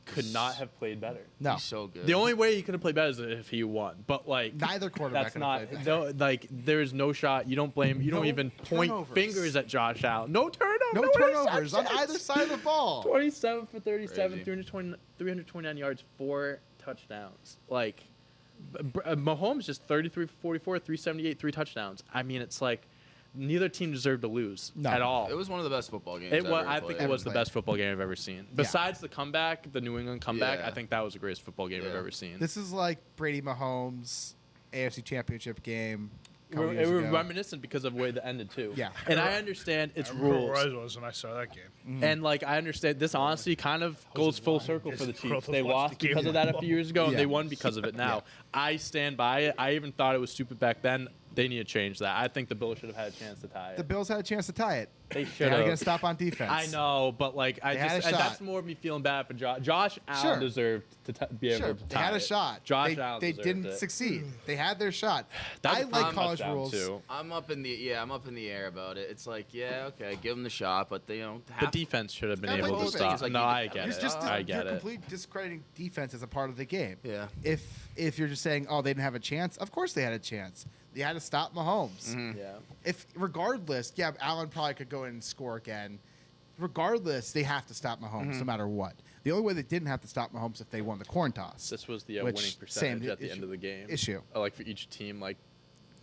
could not have played better. No, He's so good. The only way he could have played better is if he won. But like neither quarterback that's could have not played no, like there's no shot. You don't blame. You don't No even point turnovers. fingers at Josh Allen. No turnovers. no turnovers on interceptions. either side of the ball. 27 for 37, Crazy. 329 yards, 4 touchdowns. Like Mahomes just 33 for 44, 378, 3 touchdowns. I mean, it's like neither team deserved to lose No. at all. It was one of the best football games. It was. ever I think played. it was the Ever best football game I've ever seen. Besides the comeback, the New England comeback, Yeah. I think that was the greatest football game I've Yeah. ever seen. This is like Brady Mahomes AFC Championship game. a It couple years was ago. reminiscent because of the way it ended too. Yeah. and I understand I it's remember rules, where I was when I saw that game. and like I understand this honestly kind of goes full circle for the Yes, Carlos Chiefs. They watched lost the game because of that a live. few years ago, and Yeah. they won because of it now. I stand by it. I even thought it was stupid back then. They need to change that. I think the Bills should have had a chance to tie it. The Bills had a chance to tie it. They They should had to get a have. stop on defense. I know, but like I They had just a shot. that's more of me feeling bad for Josh. Josh Allen Sure. deserved to be able Sure, to tie they had a it. shot. Josh they, Allen they deserved didn't it. succeed. They had their shot. That's I a like college touchdown, rules. too. I'm up in the air about it. It's like, yeah, okay, give him the shot, but they don't The have defense should have been Yeah, able but to defense stop. is like No, you I get- get You're it. just I you're get it. completely discrediting defense as a part of the game. Yeah. If you're just saying, oh, they didn't have a chance, of course they had a chance. They had to stop Mahomes. Yeah. If regardless, yeah, Allen probably could go in and score again. Regardless, they have to stop Mahomes no matter what. The only way they didn't have to stop Mahomes if they won the coin toss. This was the Which, winning same percentage at the issue- end of the game. issue. Like for each team, like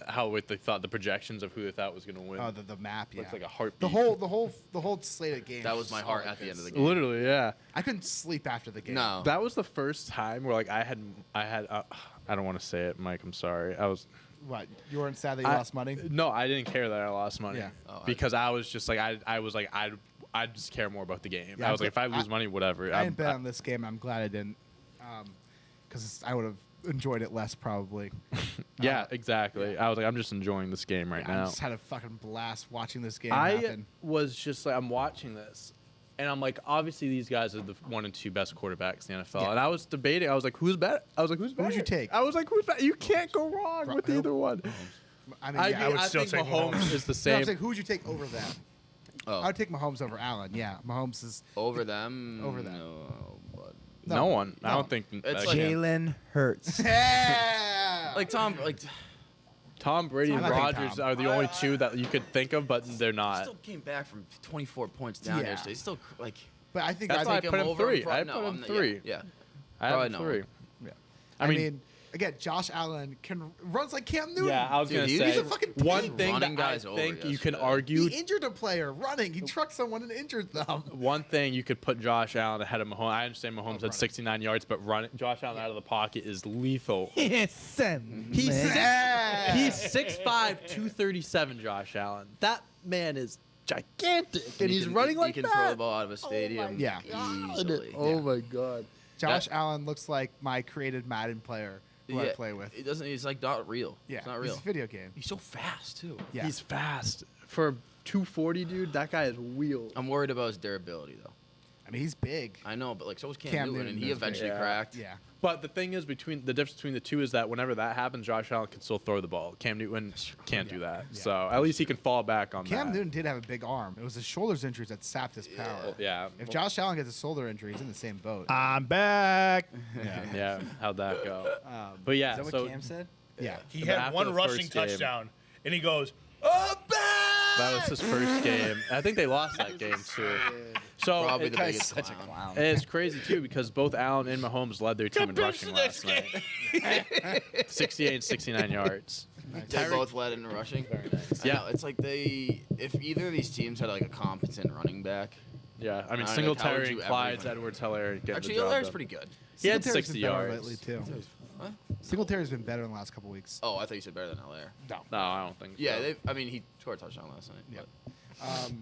how they thought the projections of who they thought was going to win. Oh, the map, yeah. Looks like a heartbeat. The whole slate of games. That was my all heart like at the end of this. the game. Literally, yeah. I couldn't sleep after the game. No. That was the first time where like I had I don't want to say it, Mike. I'm sorry. I was. What? You weren't sad that you I- lost money? No, I didn't care that I lost money. Yeah. Oh, I- because I was just like I was like I just care more about the game. Yeah, I was like, if I I- lose money, whatever. I didn't bet on this game. I'm glad I didn't, because I would have enjoyed it less probably. Yeah, exactly. I was like, I'm just enjoying this game right I now. just had a fucking blast watching this game I happen. was just like, I'm watching this, and I'm like, obviously these guys are the 1 and 2 best quarterbacks in the NFL. Yeah. And I was debating. I was like, who's better? I was like, who's better? Who'd you take? I was like, who's better? You can't go wrong with who? either one. I mean, I, yeah, mean, I would I still think take Mahomes Mahomes. is the No, same. I'm saying, who would you take over them? Oh. I would take Mahomes over Allen. Yeah, Mahomes is. Over them. Over them. No, but no one. I no. don't think. It's that like- can. Jalen Hurts. Yeah. like Tom, like Tom Brady and I think Rodgers Tom. are the only two that you could think of, but they're He not. still came back from 24 points down Yeah. yesterday. He's still like. But I think That's why I think put him over three. Pro- I no, put I'm him not- three. Yeah. I have Probably him no. three. Yeah. I mean, again, Josh Allen runs like Cam Newton. yeah, I was Dude, gonna he's say a fucking one tank. thing Running that I guys over think you can yesterday. argue. He injured a player running. He trucked someone and injured them. One thing you could put Josh Allen ahead of Mahomes. I understand Mahomes had running. 69 yards, but Josh Allen out of the pocket is lethal. He's He's 6'5", 237. Josh Allen. That man is gigantic, and He he's can- running he like can that. throw the ball out of a stadium. Yeah. Easily. Oh my god. Josh Allen looks like my created Madden player who I play with. It doesn't. He's like not real. Yeah, It's not real. It's a video game. He's so fast too. Yeah. He's fast for 240, dude. That guy is wheeled. I'm worried about his durability though. I mean, he's big. I know, but like so was Cam, Cam Newton, Newton and he is big. eventually Yeah. cracked. Yeah. But the thing is, the difference between the two is that whenever that happens, Josh Allen can still throw the ball. Cam Newton can't do that. Yeah. So at least he can fall back on Cam that. Newton did have a big arm. It was his shoulders injuries that sapped his power. Yeah. If Josh Allen gets a shoulder injury, he's in the same boat. I'm back. yeah. Yeah, how'd that go? Um, But yeah, Is that what so Cam said? yeah. He But had after one the rushing first game- touchdown, and he goes, "Oh, back!" that was his first game. I think they lost that game too. So Probably the it- biggest Such a clown. clown. it's crazy too because both Allen and Mahomes led their team in rushing last night. 68 and 69 yards. They Tyreek- both led in rushing. Very nice. Yeah, Yeah, it's like if either of these teams had like a competent running back. yeah. I mean, Like, how would Singletary you and ever Clyde's even- Edwards Hilaire getting Actually, the job Hilaire's done. pretty good. He had Singletary's 60 been better yards. lately too. What? Singletary's been better in the last couple weeks. Oh, I thought you said better than Hilaire. No. No, I don't think. Yeah, so. I mean he scored a touchdown last night. Yeah. but-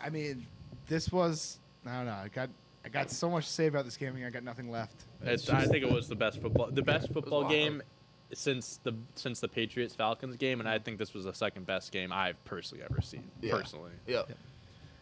I mean, this was I don't know. I got so much to say about this game. I got nothing left. I think it was the best football wild. game since the Patriots Falcons game, and I think this was the second best game I've personally ever seen. Yeah. Personally, Yeah.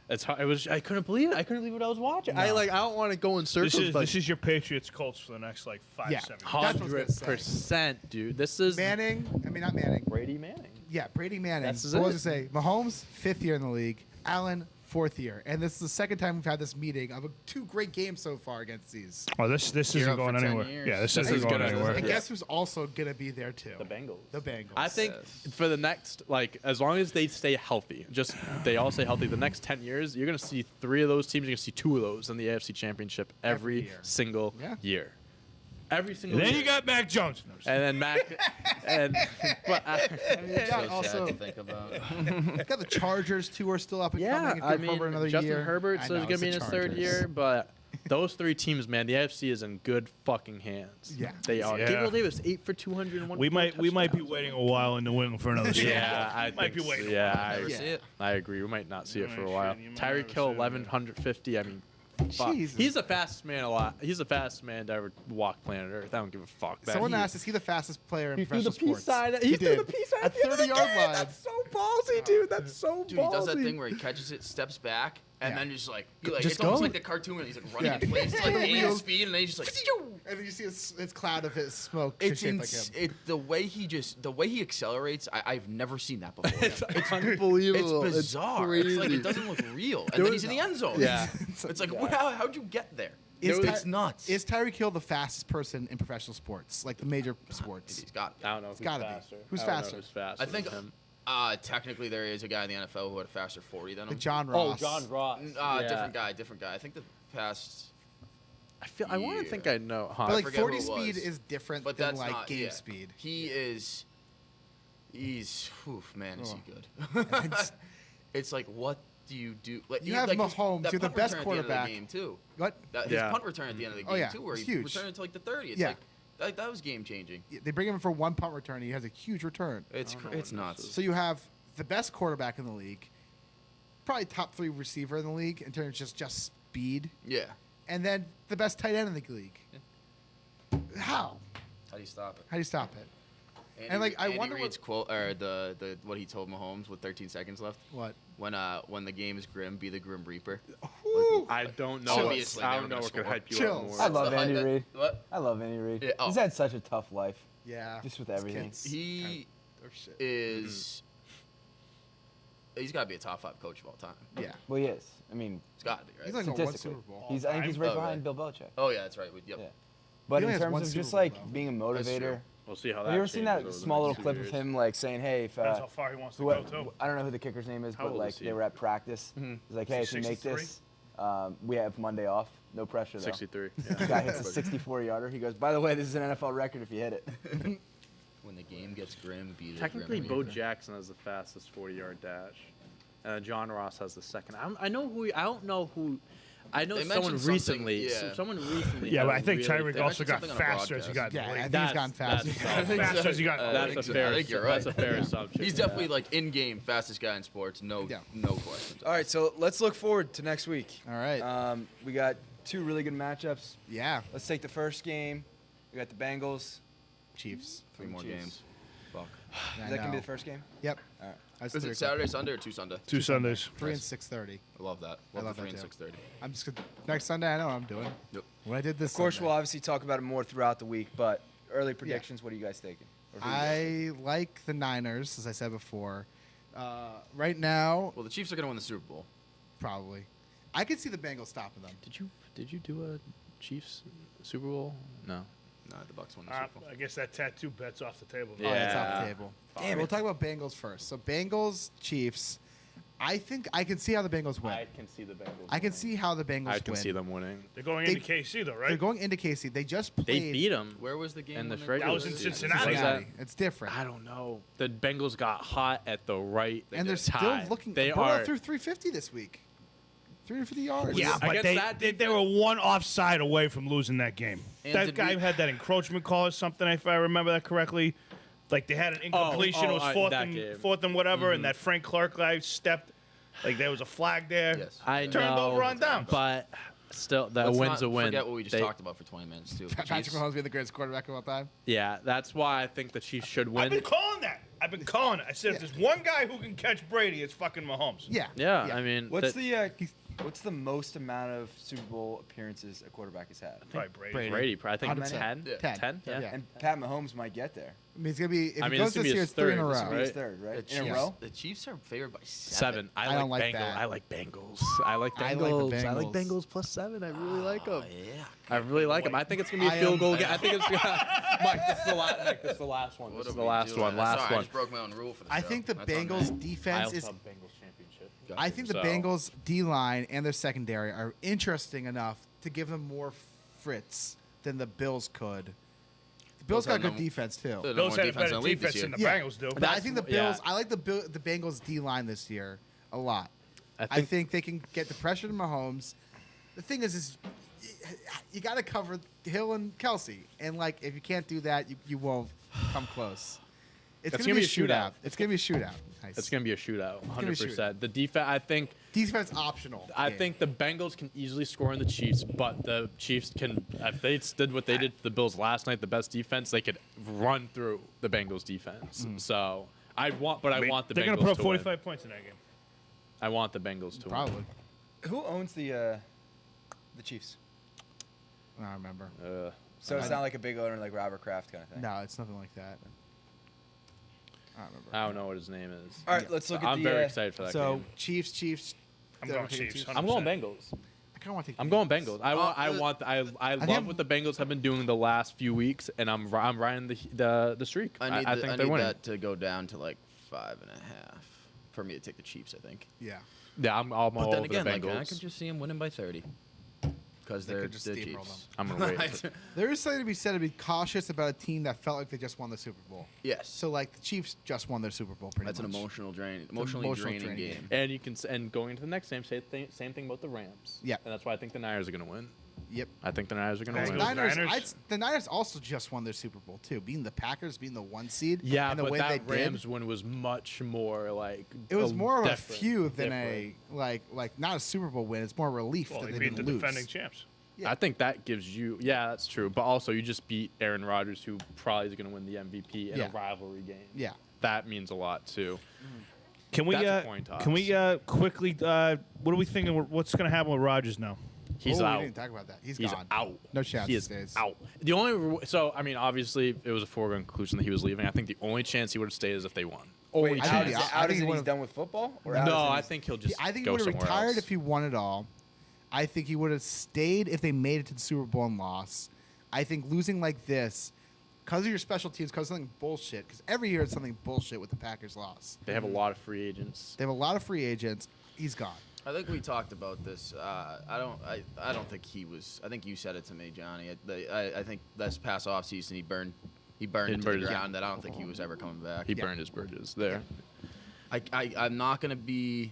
I couldn't believe it. I couldn't believe what I was watching. I don't want to go in circles. This is your Patriots Colts for the next like 5-7 Yeah. years. That's what I was gonna say. 100%, dude. This is Manning. I mean, not Manning. Brady Manning. Yeah, Brady Manning. That's What was it. I say? Mahomes, 5th year in the league. Allen, 4th year. And this is the second time we've had this meeting of 2 great games so far against these. Oh, this You're isn't up for going 10 anywhere. years. Yeah, this This isn't is going gonna- anywhere. And guess who's also going to be there too? The Bengals. The Bengals. I think Yes. for the next, as long as they stay healthy, they all stay healthy, the next 10 years, you're going to see 3 of those teams. You're going to see 2 of those in the AFC Championship every Every year. single Yeah. year. Every single And then year. you got Mac Jones. No, I'm just And then Mac, but I mean, you got So also sad to think about. got the Chargers too are still up and yeah, coming. If I give mean, Herbert another Justin year. Herbert I is know, going to it's be in the his 3rd Chargers. year, but those 3 teams, man, the AFC is in good fucking hands. Yeah. They are. Yeah. Gabriel Davis 8 for 201. we might be touchdowns. waiting a while in New England for another season. Yeah, I Might think be waiting. So. Yeah, Never see it. I agree. We might not see You it for might a while. see it. You might Tyreek never Hill, see it. 1150. I mean, fuck. Jesus. He's the fastest man alive. He's the fastest man to ever walk planet Earth. I don't give a fuck. That Someone he- asked, is he the fastest player in He threw professional the peace sports? sign. He threw did. the peace sign At the end of the 30-yard game. line. That's so ballsy, dude. That's so Dude, ballsy. he does that thing where he catches it, steps back, and Yeah. then just like, Just it's almost go. like the cartoon where he's like running Yeah. in place, like The gain wheels. speed, and then he's just like. And then you see his cloud of his smoke It's shaped like him. the way he accelerates. I've never seen that before. It's unbelievable. It's bizarre. It's, like crazy. it doesn't look real, and then he's in the end zone. Yeah. it's like how'd you get there? Is It's Ty- nuts. Is Tyreek Hill the fastest person in professional sports, like the major sports? He's got. I don't know. Who's gotta be. faster. Who's I don't know faster? Who's faster? I think than him. technically there is a guy in the NFL who had a faster 40 than him. Like John Oh, Ross. John Ross. Yeah. Different guy. I think the past. I want to think I know. Huh? But like forget who 40 it speed was. is different But than that's like not game yeah. speed. He's man, is he Oh. good? It's like what do you do? Like You have his- Mahomes, that you're the punt best return at the end of quarterback. the game too. What? His Yeah. punt return at the end of the Oh, game yeah, too, where it's he huge. returned it to like the 30. It's Yeah. like that was game changing. They bring him for one punt return. He has a huge return. It's nuts. So you have the best quarterback in the league, probably top 3 receiver in the league in terms of just speed, Yeah. and then the best tight end in the league. How? How do you stop it? How do you stop it? And, like, I Andy wonder Reid's quote or the what he told Mahomes with 13 seconds left. What? When the game is grim, be the grim reaper. Whew. I don't know. Chills. Obviously, I they don't were know gonna what could score. hype you Chills. up I more. love Andy Reid. What? I love Andy Reid. Yeah, oh. He's had such a tough life, Yeah. just with These everything. kids He are shit. is. He's got to be a top 5 coach of all time. Yeah. Well, he is. I mean, It's got to be right. He's like won one statistically, Super Bowl. I think he's right Oh, behind really? Bill Belichick. Oh yeah, that's right. Yep. Yeah. But He only in has terms one of Super just Bowl, like though. being a That's true. motivator. We'll see how that. Have you ever seen changes that over the small next little 2 clip of years. him like saying, "Hey, if Depends how far he wants to who, go too. I don't know who the kicker's name is, How but old like is he? they were at practice. He's like, "Hey, if you make 63? this, we have Monday off. No pressure though." 63. The Yeah. guy hits a 64-yarder. He goes, "By the way, this is an NFL record if you hit it." When the game gets grim, be the Technically, grim Bo Jackson has the fastest 40-yard dash. John Ross has the second. I know who. I don't know who. I know They someone mentioned something, recently. yeah. Someone recently. Yeah, had but a I think really Tyreek also mentioned got something on a faster as he got. broadcast. Yeah, I late. think he's That's- gotten faster. that's- faster as he got. I That's think a so. fair. I think you're That's a right. fair assumption. He's definitely like in game fastest guy in sports. No, Yeah. no questions. All right, so let's look forward to next week. All right. We got 2 really good matchups. Yeah. Let's take the first game. We got the Bengals. Chiefs. 3 more Chiefs. games. Fuck. I Is that gonna be know. the first game? Yep. All right. That's Is 3 it o'clock. Saturday, Sunday, or 2 Sunday? 2 Sundays. 3 and Nice. 6:30. I love that. I love the 3 that and too. 6:30. I'm just gonna, next Sunday. I know what I'm doing. Yep. What I did this. Of course, Sunday. we'll obviously talk about it more throughout the week, but early predictions, what are you guys taking? Or who you guys I like the Niners, as I said before. Right now, Well, the Chiefs are gonna win the Super Bowl. probably. I could see the Bengals stopping them. Did you do a Chiefs Super Bowl? No. Nah, the Bucks won the Super Bowl. I guess that tattoo bet's off the table. Oh, yeah, it's off Yeah. the table. Damn We'll it. talk about Bengals first. So Bengals, Chiefs. I think I can see how the Bengals win. I can see the Bengals. I can see how the Bengals I can win. see them winning. They're going They- into KC though, right? They're going into KC. They just played. They beat them. Where was the game? And the when they- regular That was in season. Cincinnati. Was that- Cincinnati. It's different. I don't know. The Bengals got hot at the right And they're still time. looking. They Burrow are. through 350 this week. 350 yards. Yeah, but Against they, that they were one offside away from losing that game. And That did guy we- had that encroachment call or something, if I remember that correctly. Like they had an incompletion. It was fourth that and game. fourth and whatever, and that Frank Clark guy stepped. Like there was a flag there. Yes. I Turned know, over on downs. but still, that Let's win's not a win. Forget what we just They- talked about for 20 minutes too. Patrick Chiefs. Mahomes being the greatest quarterback of all time. Yeah, that's why I think the Chiefs should I've win. been calling that. I've been calling it. I said if there's one guy who can catch Brady, it's fucking Mahomes. Yeah. Yeah, I mean, What's that- what's the most amount of Super Bowl appearances a quarterback has had? Probably Brady. Brady. Brady? I think 100%. 10. Yeah. 10. Yeah. Yeah. And Pat Mahomes might get there. I mean, it's gonna be. If I it mean, goes this could this be year, his it's 3 in a third. This row. could be His Right. third, right? The In a Chiefs- row. The Chiefs are favored by 7. 7. I I don't like like Bengals. that. I like Bengals. I like I Bengals. like the I like Bengals. Bengals plus 7. I really like them. Yeah. I really like them. I think it's gonna be a field goal game. I think it's gonna. Mike, this is the last. Mike, this is the last one. What This are is the we last doing? one. Sorry, Last I one. just broke my own rule for the I show. think the That's on Bengals me. I defense also is. have Bengals championship. I think the So- Bengals D line and their secondary are interesting enough to give them more fritz than the Bills could. The Bills Bills got had good no- defense too. They're the Bills number had a one defense in better the league this defense than year. the Bengals do. But I think the yeah. Bills. I like the Bengals D line this year a lot. I I think they can get the pressure to Mahomes. The thing is you got to cover Hill and Kelsey, and like if you can't do that, you won't come close. It's That's gonna be a gonna be a shootout. shootout. It's gonna be a shootout. Nice. it's gonna be a shootout. gonna be a 100%. The defense. I think. defense optional. I game. think the Bengals can easily score on the Chiefs, but the Chiefs can, if they did what they did to the Bills last night, the best defense, they could run through the Bengals defense. So I want the They're Bengals going to put up to win. 45 points in that game. I want the Bengals to probably. Who owns the Chiefs? I don't remember. win. So it's not like a big owner like Robert Kraft kind of thing. No, it's nothing like that. I don't remember. I don't know what his name is. All right, let's look at I'm the. very excited for that So game. Chiefs. I'm Did going everyone take Chiefs, the I'm going 100%. Bengals. I kind of want to take. I'm the going Eagles. Bengals. I think love what the Bengals have been doing the last few weeks, and I'm riding the streak. I need, I think I they're need winning. that to go down to like 5.5 for me to take the Chiefs, I think. Yeah. Yeah, I'm all But over then again, the like, Bengals. I could just see them winning by 30. Because They they're could just the steamroll Chiefs. I'm gonna wait. There is something to be said to be cautious about a team that felt like they just won the Super Bowl. Yes. So like the Chiefs just won their Super Bowl pretty That's much. an emotionally emotional draining draining game. game. And you can and going into the next game, same thing about the Rams. Yeah. And that's why I think the Niners are gonna win. Yep. I think the Niners are gonna Bengals. win. Niners. The Niners also just won their Super Bowl too, being the Packers, being the 1 seed. Yeah, and the but way that they Rams did. win was much more like. It was more of a different- feud than different. a like not a Super Bowl win. It's more relief Well, that they they beat the didn't lose. defending champs. Yeah. I think that gives you. Yeah, that's true. But also, you just beat Aaron Rodgers, who probably is gonna win the MVP in Yeah. a rivalry game. Yeah. That means a lot too. Can we That's a coin toss. can we quickly what are we thinking? What's going to happen with Rodgers now? He's Oh, out. We didn't talk about that. He's He's gone. out. No chance He he is stays. out. The only so I mean, obviously, it was a foregone conclusion that he was leaving. I think the only chance he would have stayed is if they won. Only Wait, I out think is he- it, I out think is he it he's would've- done with football? Or out as No, in I he's- think he'll just. I think he go would have somewhere retired else. if he won it all. I think he would have stayed if they made it to the Super Bowl and lost. I think losing like this, because of your special teams, because of something bullshit, because every year it's something bullshit with the Packers' loss. They have a lot of free agents. They have a lot of free agents. He's gone. I think we talked about this. I don't think he was. I think you said it to me, Johnny. I think this past offseason he burned into the his- ground. That I don't think he was ever coming back. He burned his bridges there. I'm not gonna be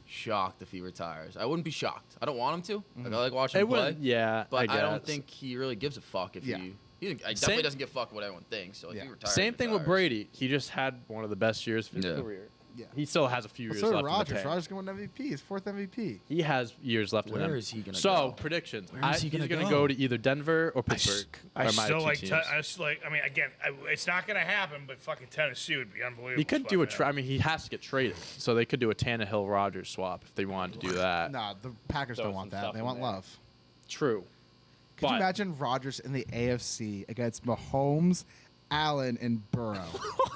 shocked if he retires. I wouldn't be shocked. I don't want him to. Like, I like watching It him play. wouldn't. Yeah, But I don't guess. think he really gives a fuck if Yeah. he definitely Same- doesn't give a fuck what everyone thinks. So if Yeah. he retires, Same thing with retires. Brady. He just had one of the best years of his Yeah. career. Yeah. He still has a few Well, years so did left in the Rodgers. tank. Rodgers going to win MVP. His 4th MVP. He has years left in Where him. is he gonna so go? predictions. Where is he he's gonna gonna go? go to either Denver or Pittsburgh. I are my still two like. teams. I mean, again, it's not gonna happen. But fucking Tennessee would be unbelievable. He could spot do a for trade. I him. mean, he has to get traded, so they could do a Tannehill Rodgers swap if they wanted to do that. Nah, the Packers Throw don't some want that. stuff They in want there. Love. True. Could But- you imagine Rodgers in the AFC against Mahomes, Allen, and Burrow?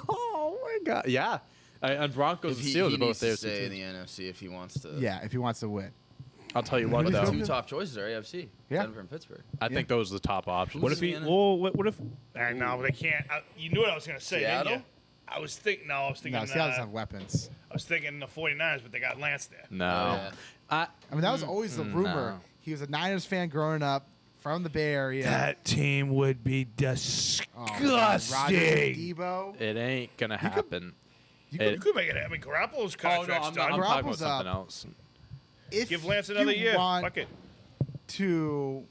Oh my God! Yeah, and Broncos If and he Steelers are needs both to there. stay in the NFC if he wants to. Yeah, if he wants to win. I'll tell you what, But the though. two top choices are AFC, Yeah. Denver and Pittsburgh. I think those are the top options. What if he? in the- Well, what if? No, they can't. You knew what I was gonna say, didn't you? Seattle? I was thinking. No, I was thinking. No, Seattle doesn't have weapons. I was thinking the 49ers, but they got Lance there. No. Yeah. I mean, that was always the rumor. no. He was a Niners fan growing up from the Bay Area. That team would be Oh, my God. Rodgers and disgusting. Debo. It ain't gonna happen. You It- You could make it. I mean, Garoppolo's Oh no, contract's I'm done. talking about Garoppolo's something up. else. If Give Lance you another year. want Fuck it. to,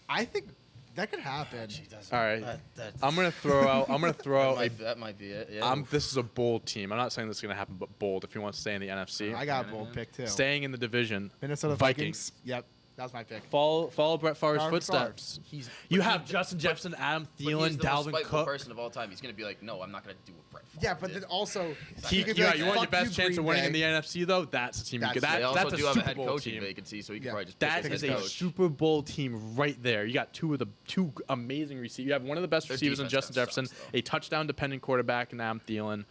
I think that could happen. All right, That's- I'm gonna throw out. I'm gonna throw out. that might be it. Yeah. This is a bold team. I'm not saying this is gonna happen, but bold. If you want to stay in the NFC, I got a bold pick too. staying in the division, Minnesota Vikings. Yep, that was my pick. Follow Brett Favre's Favre footsteps. He's You but have he- Justin Jefferson, Adam but he's Thielen, the most Dalvin spiteful Cook. person of all time. He's gonna be like, no, I'm not gonna do what Brett Favre Yeah, but did. then also, He, could be yeah, like, you want your "Fuck best you, chance of Green winning in Bay." the NFC though. That's a team. That's- they also that's a do have a Super head Bowl coaching team. vacancy, so he could Yeah. probably just That pick is his a head coach. Super Bowl team right there. You got two amazing receivers. You have one of the best Their receivers in defense Justin kinda Jefferson, sucks, though. a touchdown-dependent quarterback in Adam Thielen.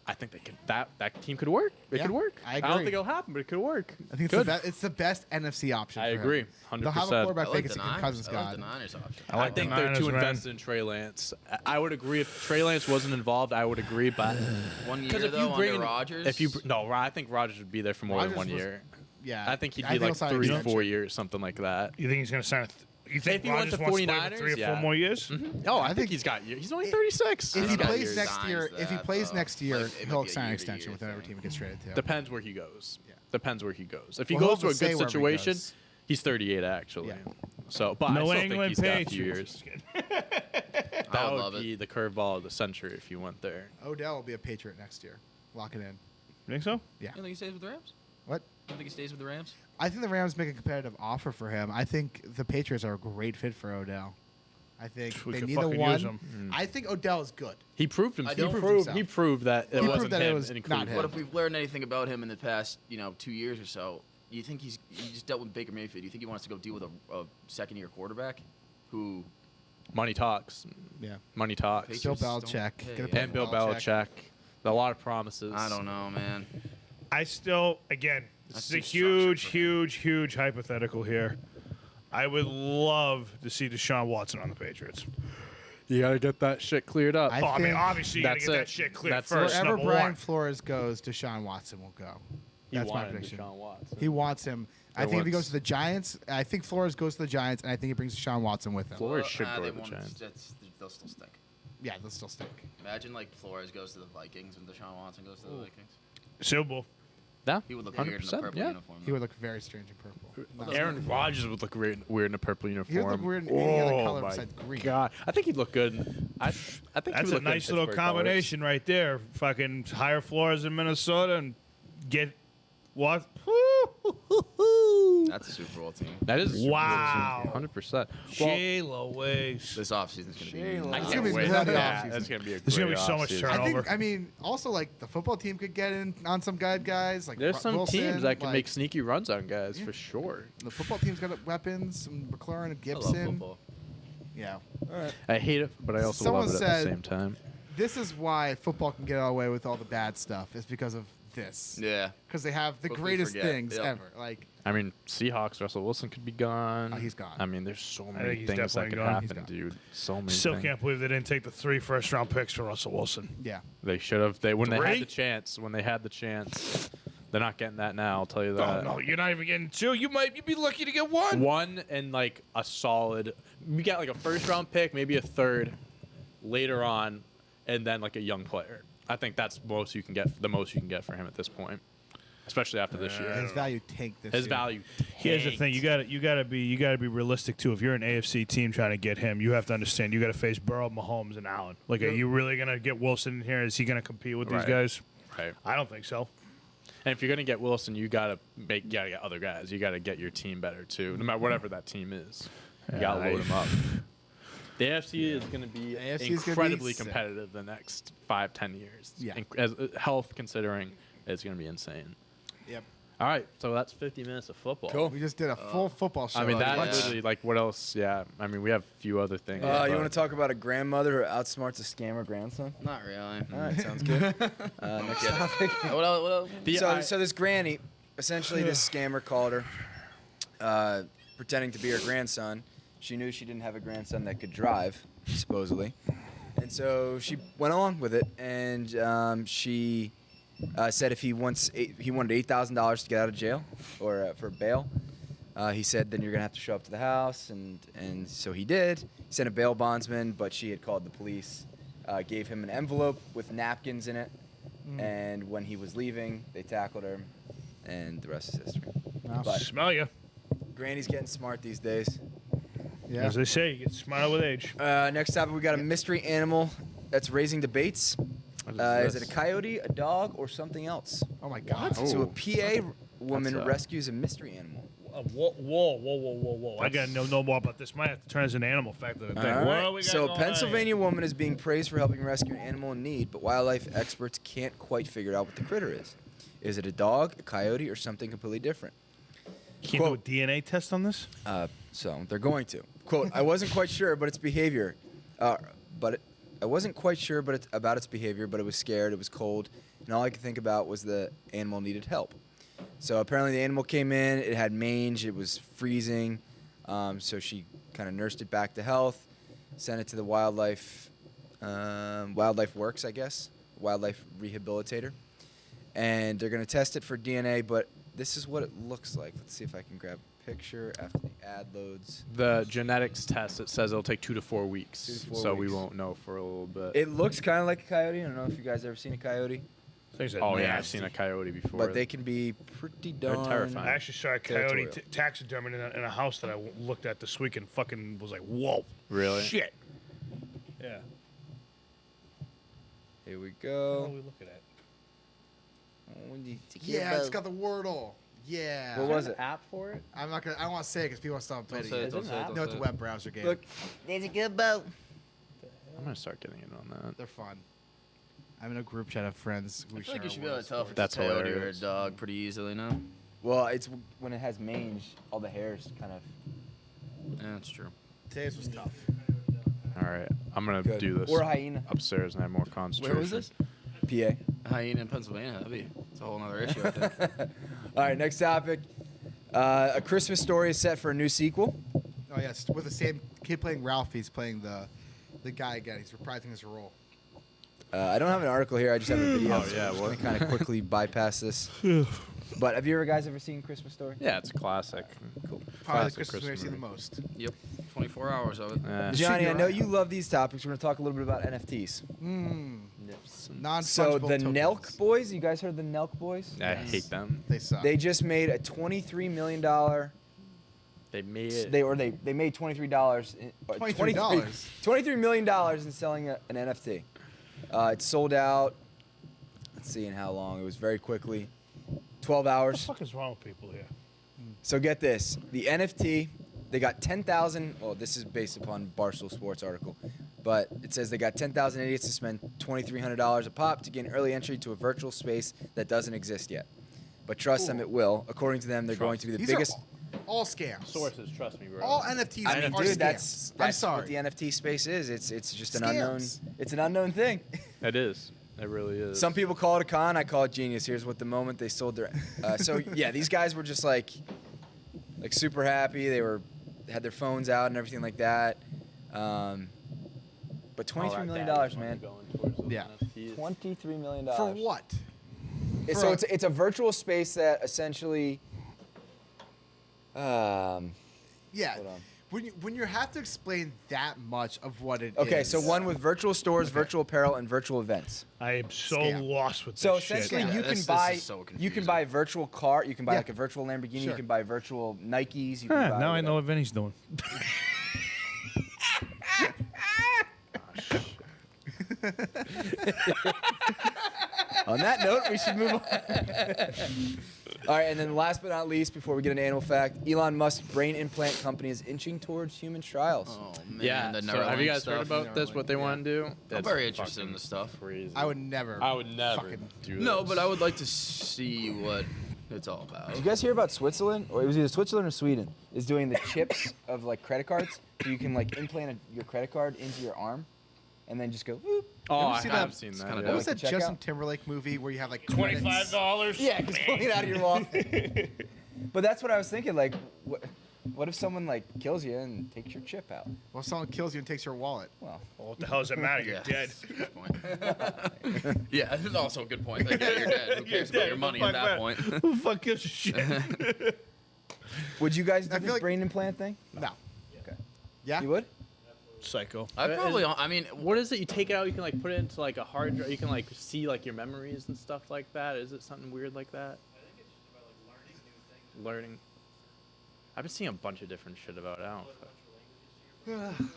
I think they could. That team could work. It Yeah, could work. I don't agree. think it'll happen, but it could work. I think it's the best NFC option. I for him. agree, They'll have a 100%. quarterback I like the vacancy because Niners. Cousins I like gone. the Niners option. I I like the think they're Niners, too man. invested in Trey Lance. I would agree if Trey Lance wasn't involved. I would agree, but One year because if though you bring under Rodgers, I think Rodgers would be there for more than Rodgers 1 was- year. Yeah, I think he'd I be he'll like sign an 3, extension. 4 years, something like that. You think he's gonna sign? You think If he went Rodgers to wants to play for 49ers, 3 or 4 yeah. more years? Oh, I think he's got. He's only 36. If he don't know if plays he next signs year, if he that, plays though. next year, Like, it might he'll be a sign an year-to-year extension with whatever thing. team he gets traded to. Depends where he goes. Yeah. Depends where he goes. If he Well, goes to he'll a say good wherever he situation, goes. he's 38 actually. Yeah. So, but I No still England think he's got a few Patriots. years. I That would would love be it. the curveball of the century if you went there. Odell will be a Patriot next year. Lock it in. You think so? You don't think he stays with the Rams? What? You don't think he stays with the Rams? I think the Rams make a competitive offer for him. I think the Patriots are a great fit for Odell. I think We they could need the fucking one. use him. I think Odell is good. He proved himself. I don't- He himself. proved that it He wasn't proved that it him was in not Cleveland. him. What if we've learned anything about him in the past, 2 years or so? You think he just dealt with Baker Mayfield? Do you think he wants to go deal with a second-year quarterback who Money talks. Yeah. Money talks. Patriots Bill don't Belichick. pay. Get a And Bill Belichick. A lot of promises. I don't know, man. I still, again, That's this is a too structured huge, for him. huge, huge hypothetical here. I would love to see Deshaun Watson on the Patriots. You got to get that shit cleared up. I I mean, think obviously, you got to that's get it. that shit cleared That's first. Wherever Number Brian one. Flores goes, Deshaun Watson will go. He That's my wanted prediction. Deshaun Watson. He wants him. I There think if he was- goes to the Giants, I think Flores goes to the Giants, and I think he brings Deshaun Watson with him. Flores should Nah, go they to the won't- Giants. They'll still stink. Yeah, they'll still stink. Imagine Flores goes to the Vikings and Deshaun Watson goes to the Vikings. Super Bowl. Yeah, He would look weird in a 100%, purple yeah. uniform. He would look very strange in purple. No. Aaron Rodgers would look weird in a purple uniform. He would look weird in any other Oh color my besides green. God, I think he'd look good. I think he That's would a look good in nice little Pittsburgh colors. combination right there. Fucking hire Flores in Minnesota and get what? That's a Super Bowl team. That is a Super Bowl Wow. team, 100%. Well, Shayla Ways. This offseason's going to be I It's can't gonna be wait. bloody Yeah, offseason. that's gonna be a There's gonna great be so much offseason. turnover. I mean, also like the football team could get in on some guys. Like There's some Wilson, teams that can like, make sneaky runs on guys for sure. The football team's got weapons. Some McLaurin and I love Gibson. football. Yeah. I hate it, but I also Someone love it at said- the same time. This is why football can get away with all the bad stuff. Is because of this Yeah. because they have the Quickly greatest forget. things Yep. ever. Like, I mean, Seahawks, Russell Wilson could be gone. Oh, he's gone. I mean, there's so think many he's things that definitely could gone. He's happen, gone. dude. So many Still things. can't believe they didn't take the 3 first-round picks for Russell Wilson. yeah. They should have. When they had 3? the chance. When they had the chance. They're not getting that now. I'll tell you Oh that. no, you're not even getting 2. You'd be lucky to get 1. One and like a solid. We got like a first round pick, maybe a third later on, and then like a young player. I think that's most you can get. The most you can get for him at this point, especially after this year. His value tanked this His year. value. Here's the thing: you got to be realistic too. If you're an AFC team trying to get him, you have to understand you got to face Burrow, Mahomes, and Allen. Like, are you really gonna get Wilson in here? Is he gonna compete with these Right. guys? Right. I don't think so. And if you're gonna get Wilson, you gotta get other guys. You gotta get your team better too, no matter whatever that team is. You gotta load them up. The AFC is gonna be AFC is gonna be incredibly sick. competitive the next 5-10 years. Yeah. As health considering, it's gonna be insane. Yep. All right, so that's 50 minutes of football. Cool. We just did a full football show. I mean, that yeah. literally, like, what else? Yeah, I mean, we have a few other things. You but- want to talk about a grandmother who outsmarts a scammer grandson? Not really. All right, sounds good. Next topic. What else? What else? So this granny, essentially this scammer called her, pretending to be her grandson. She knew she didn't have a grandson that could drive, supposedly, and so she went along with it. And she said if he wanted $8,000 to get out of jail or for bail, he said then you're gonna have to show up to the house, and so he did. He sent a bail bondsman, but she had called the police, gave him an envelope with napkins in it. And when he was leaving, they tackled her, and the rest is history. But Smell you. Granny's getting smart these days. Yeah. As they say, you get smarter with age. Next topic, we got a mystery animal that's raising debates. What Is this? it a coyote, a dog, or something else? Oh my God. So a Oh. PA woman That's, rescues a mystery animal. Whoa. I gotta know more about this. Might have to turn as an animal fact of the thing. All What right. we got So a going on Pennsylvania woman is being praised for helping rescue an animal in need, but wildlife experts can't quite figure out what the critter is. Is it a dog, a coyote, or something completely different? here? Can't do a DNA test on this? So they're going to. Quote, I wasn't quite sure, but its behavior. I wasn't quite sure about its behavior, but it was scared, it was cold, and all I could think about was the animal needed help. So apparently the animal came in, it had mange, it was freezing, so she kind of nursed it back to health, sent it to the wildlife works, I guess, wildlife rehabilitator, and they're going to test it for DNA, but this is what it looks like. Let's see if I can grab a picture after the ad loads. The genetics test, it says it'll take 2 to 4 weeks. 2 to 4 so we weeks. won't know for a little bit. It looks kind of like a coyote. I don't know if you guys ever seen a coyote, Things Oh, are yeah, I've nasty. seen a coyote before. but they can be pretty They're darn terrifying. I actually saw a coyote Territorial. taxidermy in a house that I looked at this week and fucking was like, whoa. Really? Shit. Yeah. Here we What go. are we looking at? Yeah, it's got the Wordle. Yeah. What was it? App for it? I'm not gonna. I don't want to say it because people stop Don't playing say it. it. Don't say it. No, Don't it's say a it. web browser game. Look, There's a good boat. I'm gonna start getting in on that. They're fun. I'm in a group chat of friends who I feel share like you should be Wordle able to tell if it's That's a coyote hilarious. or a dog pretty easily now. well, it's when it has mange, all the hairs kind of. Yeah, that's true. Today's was tough. All right, I'm gonna Good. do this Or a hyena. upstairs and have more concentration. Where was this? PA. Hyena in Pennsylvania. It's a whole other issue, I think. All right, next topic. A Christmas Story is set for a new sequel. Oh yes, with the same kid playing Ralph. He's playing the guy again. He's reprising his role. I don't have an article here. I just have a video. Oh, yeah, I'm what? just gonna kind of quickly bypass this. But have you guys ever seen Christmas Story? Yeah, it's a classic. Cool. Probably Classic the Christmas movie I've seen the movie. most. Yep. 24 hours of it. Johnny, I know Right. you love these topics. We're gonna talk a little bit about NFTs. Non. So the Nelk Boys, you guys heard the Nelk Boys? I hate them. They suck. They just made a $23 million. They made it. They made $23. $23? $23 million in selling an NFT. It sold out. Let's see in how long. It was very quickly. 12 What the hours. fuck is wrong with people here? So get this. The NFT, they got 10,000. Well, this is based upon Barstool Sports article. But it says they got 10,000 idiots to spend $2,300 a pop to gain early entry to a virtual space that doesn't exist yet. But trust them, it will. According to them, they're going to be the These biggest. are all scams. Sources, trust me, bro. All NFTs I mean, are dude, scams. that's I'm what sorry. the NFT space is. It's just an Scams. unknown. It's an unknown thing. It is. It really is. Some people call it a con. I call it genius. Here's what the moment they sold their. So yeah, these guys were just like super happy. They had their phones out and everything like that. But $23 million, man. Yeah. $23 million. For what? So it's a virtual space that essentially. Yeah. Hold on. When you have to explain that much of what it is. Okay, so one with virtual stores, virtual apparel, and virtual events. I am so Scam. lost with this So shit. essentially, Yeah, you this can buy is so you can confusing. buy virtual car. You can buy Yeah. like a virtual Lamborghini. Sure. You can buy virtual Nikes. You can buy Now I know whatever. what Vinny's doing. On that note, we should move on. All right, and then last but not least, before we get into animal fact, Elon Musk's brain implant company is inching towards human trials. Oh man, Yeah. the So have you Neuralink guys stuff. heard about this? What they want to do? I'm That's very interested in fucking this stuff. Crazy. I would never. I would never fucking- do this. No, but I would like to see what it's all about. Did you guys hear about Switzerland, or it was either Switzerland or Sweden, is doing the chips of like credit cards, so you can like implant your credit card into your arm, and then just go. Whoop. Oh, ever I see have that? seen It's that. kinda yeah. What was Like that the Justin checkout? Timberlake movie where you have like $25. Yeah, just pulling it out of your wallet. But that's what I was thinking. Like, what if someone like kills you and takes your chip out? Well, if someone kills you and takes your wallet. Well, Well, what the hell does that matter? You're Yeah, dead. that's a good point. Yeah, this is also a good point. Like, yeah, you're dead. Who cares about dead. your money Fuck at that that. point? Who the fuck gives a shit? would you guys do I this feel like- brain implant thing? No. Okay. Yeah. You would? Psycho. I probably. I mean, What is it? You take it out. You can like put it into like a hard drive. You can like see like your memories and stuff like that. Is it something weird like that? I think it's just about like learning new things. Learning. I've been seeing a bunch of different shit about it. I don't.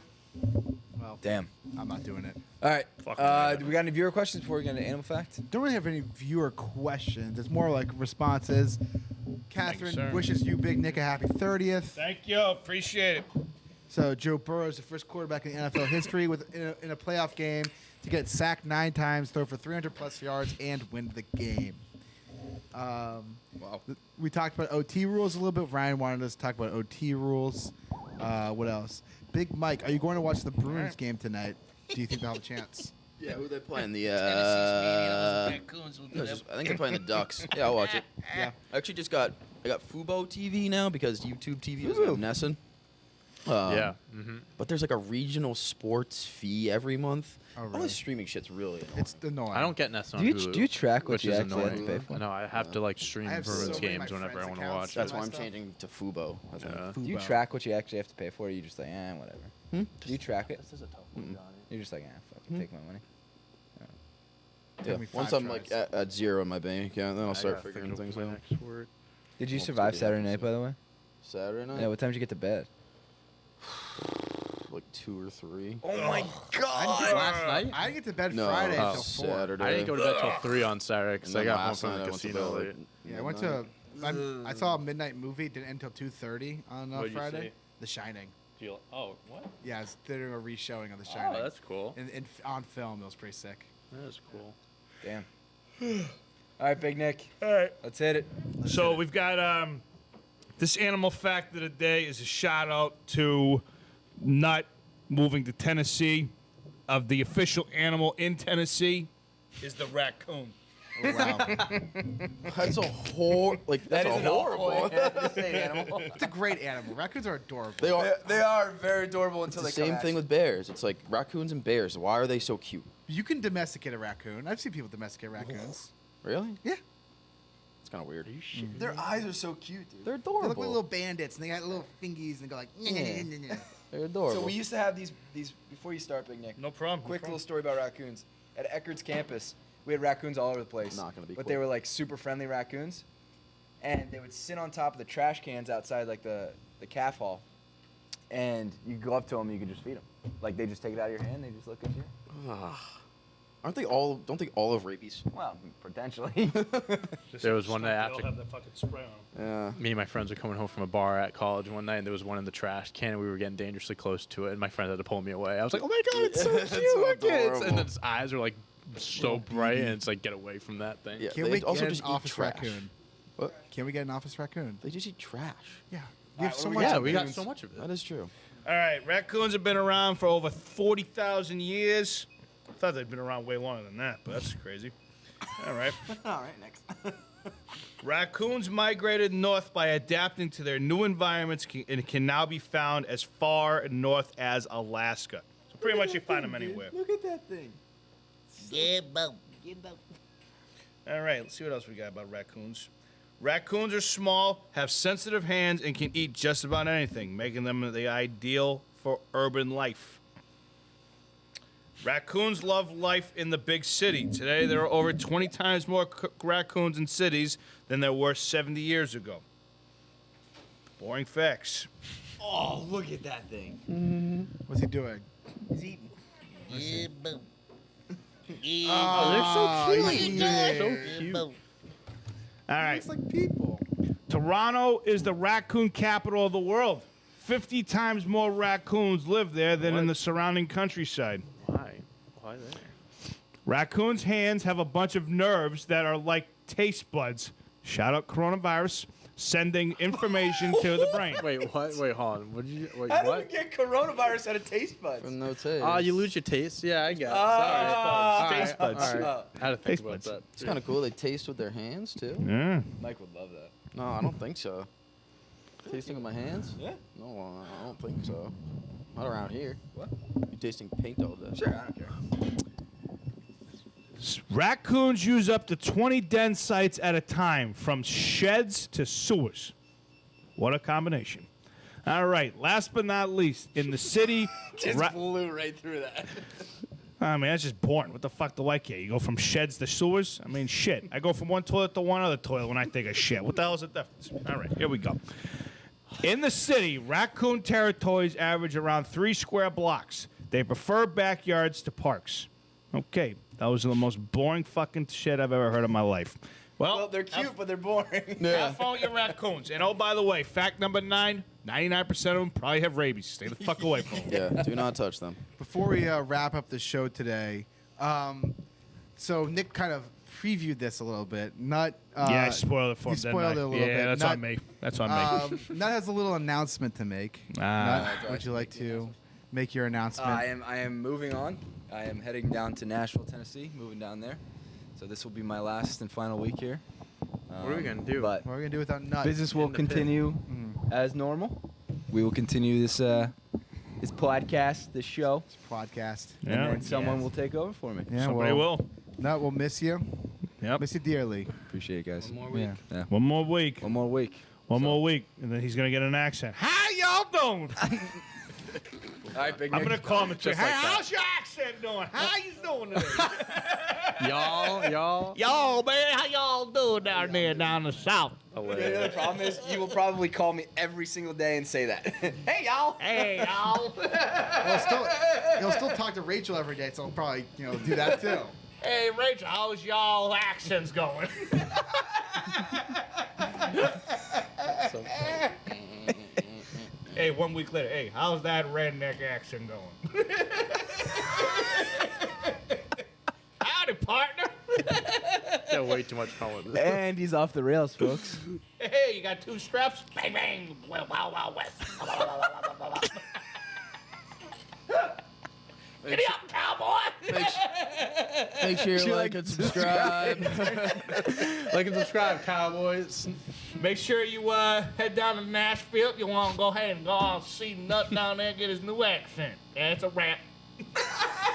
Well, Damn. I'm not doing it. All right. Fuck that. Do we got any viewer questions before we get into animal fact? Don't really have any viewer questions. It's more like responses. Catherine sir. wishes you, Big Nick, a happy 30th. Thank you. Appreciate it. So Joe Burrow is the first quarterback in NFL history in a playoff game to get sacked 9 times, throw for 300+ yards, and win the game. wow. We talked about OT rules a little bit. Ryan wanted us to talk about OT rules. What else? Big Mike, are you going to watch the Bruins game tonight? Do you think they'll have a chance? Yeah, who are they playing? The Tennessee's I think they're playing the Ducks. Yeah, I'll watch it. Yeah. I actually just got Fubo TV now because YouTube TV is Fubo. Nessun. Yeah. Mm-hmm. But there's like a regional sports fee every month. Oh, All really? this streaming shit's really annoying. It's annoying. I don't get Nest on Do you- Hulu, do you track what which you is actually have to annoying. pay for? No, I have to like stream I have Bruins so many of games my whenever I friends' want to accounts. watch That's it. why my I'm stuff. changing to Fubo. That's why. Yeah. Do you Fubo. track what you actually have to pay for, or are you just like, whatever? Hmm? Do you track it? This is a tough one, Johnny. You're just like, fuck it, take my money. Yeah. me Once 5 I'm like tries. at zero in my bank account, then I'll I start gotta figuring think of things my out. next word. Did you Well, survive it's gonna be Saturday night, by the way? Saturday night? Yeah. What time did you get to bed? Like 2 or 3. Oh my I Last night? didn't get to bed No, Friday Oh. until 4. Saturday. I didn't go to bed till 3 on Saturday because And I then got home last from night the I went to casino bed, late. Yeah, I went to. I saw a midnight movie. Didn't end until 2:30 on What'd you Friday. see? The Shining. Oh, what? Yeah, they're doing a re-showing of The Shining. Oh, that's cool. On film. It was pretty sick. That is cool. Damn. All right, Big Nick. All right. Let's hit it. So we've got this animal fact of the day is a shout out to Nut moving to Tennessee. Of the official animal in Tennessee is the raccoon. Oh, wow. That's a that's a horrible. It's a great animal. Raccoons are adorable. They are. They are very adorable It's until the they come same at thing you. with bears. It's like raccoons and bears. Why are they so cute? You can domesticate a raccoon. I've seen people domesticate raccoons. Really? Yeah. It's kind of weird. Their eyes are so cute, dude. They're They look adorable. like little bandits, and they got little fingies, and go like. They're adorable. So we used to have these before you start, Big Nick. No problem. Quick little story about raccoons. At Eckerd's campus, we had raccoons all over the place. Not gonna be But quick. they were like super friendly raccoons, and they would sit on top of the trash cans outside like the calf hall, and you could go up to them, and you could just feed them. Like they just take it out of your hand, they just look at you. Aren't they all? Don't they all have rabies? Well, potentially. There was one day They after- all have that fucking spray on them. Yeah. Me and my friends were coming home from a bar at college one night, and there was one in the trash can, and we were getting dangerously close to it, and my friend had to pull me away. I was like, "Oh my god, it's so It's cute! so Look at it!" adorable. And then its eyes are like so bright, and it's like, "Get away from that thing!" Yeah. Can They we also get just an eat office trash. raccoon? What? Can we get an office raccoon? They just eat trash. Yeah. All right, so what do much. we got? Yeah, we got raccoons. so much of it. That is true. All right, raccoons have been around for over 40,000 years. thought they'd been around way longer than that, but that's crazy. All right. All right, next. Raccoons migrated north by adapting to their new environments and can now be found as far north as Alaska. So pretty much you find them anywhere. Look at that thing. All right, let's see what else we got about raccoons. Raccoons are small, have sensitive hands, and can eat just about anything, making them the ideal for urban life. Raccoons love life in the big city. Today, there are over 20 times more raccoons in cities than there were 70 years ago. Boring facts. Oh, look at that thing. What's he doing? He's eating. Oh, they're so cute. So cute. All right. It's like people. Toronto is the raccoon capital of the world. 50 times more raccoons live there than in the surrounding countryside. Why? Why there? Raccoons' hands have a bunch of nerves that are like taste buds. Shout out coronavirus, sending information to the brain. Wait, what? Wait, hold on. What did you? Wait, How do we what? get coronavirus out of taste buds? No taste. Ah, you lose your taste. Yeah, I guess. Taste buds. All right. Oh. I had to think Taste about buds. that. It's kind of cool. They taste with their hands too. Yeah. Mike would love that. No, I don't think so. Tasting with my hands? Yeah. No, I don't think so. Not around here. What? You tasting paint all day? Sure, I don't care. Raccoons use up to 20 den sites at a time, from sheds to sewers. What a combination. All right, last but not least, in the city. blew right through that. I mean, that's just boring. What the fuck do I care? You go from sheds to sewers? I mean, shit. I go from one toilet to one other toilet when I take a shit. What the hell is the difference? All right, here we go. In the city, raccoon territories average around 3 square blocks. They prefer backyards to parks. Okay, those are the most boring fucking shit I've ever heard in my life. Well, they're cute, but they're boring. Have fun with your raccoons. And oh, by the way, fact number 9, 99% of them probably have rabies. Stay the fuck away from them. Yeah, do not touch them. Before we wrap up the show today, so Nick kind of previewed this a little bit. Nut. Yeah, I spoiled it for he him, didn't spoiled I? it a little yeah, bit. that's Nut, on me. That's on me. Nut has a little announcement to make. Ah. Nut, would you like to make your announcement? I am moving on. I am heading down to Nashville, Tennessee, moving down there. So this will be my last and final week here. What are we gonna do? But What are we gonna do without Nut? business will In the pit. continue as normal. We will continue this this podcast, this show, Podcast. Yeah. and then someone will take over for me. Yeah, Somebody well, will. Nut will miss you. Yep. Miss you dearly. Appreciate it, guys. One more week. Yeah. One more week. One more week. One more week. And then he's going to get an accent. How y'all doing? All right, Big I'm Nick. going to call him and say, Just hey, like that. how's your accent doing? How you doing today? Y'all. Y'all, man, how y'all doing down there down the south? The other problem is you will probably call me every single day and say that. Hey, y'all. Hey, y'all. He'll still talk to Rachel every day, so he'll probably do that too. Hey, Rachel, how's y'all accents going? Hey, 1 week later, hey, how's that redneck accent going? Howdy, partner. Got way too much fun with this. And he's off the rails, folks. Hey, you got 2 straps? Bang, bang, wild, wild west. Giddy up, cowboy. Make sure you like and subscribe. Like and subscribe, Cowboys. Make sure you head down to Nashville. You want to go ahead and go on see Nut down there get his new accent. That's a wrap.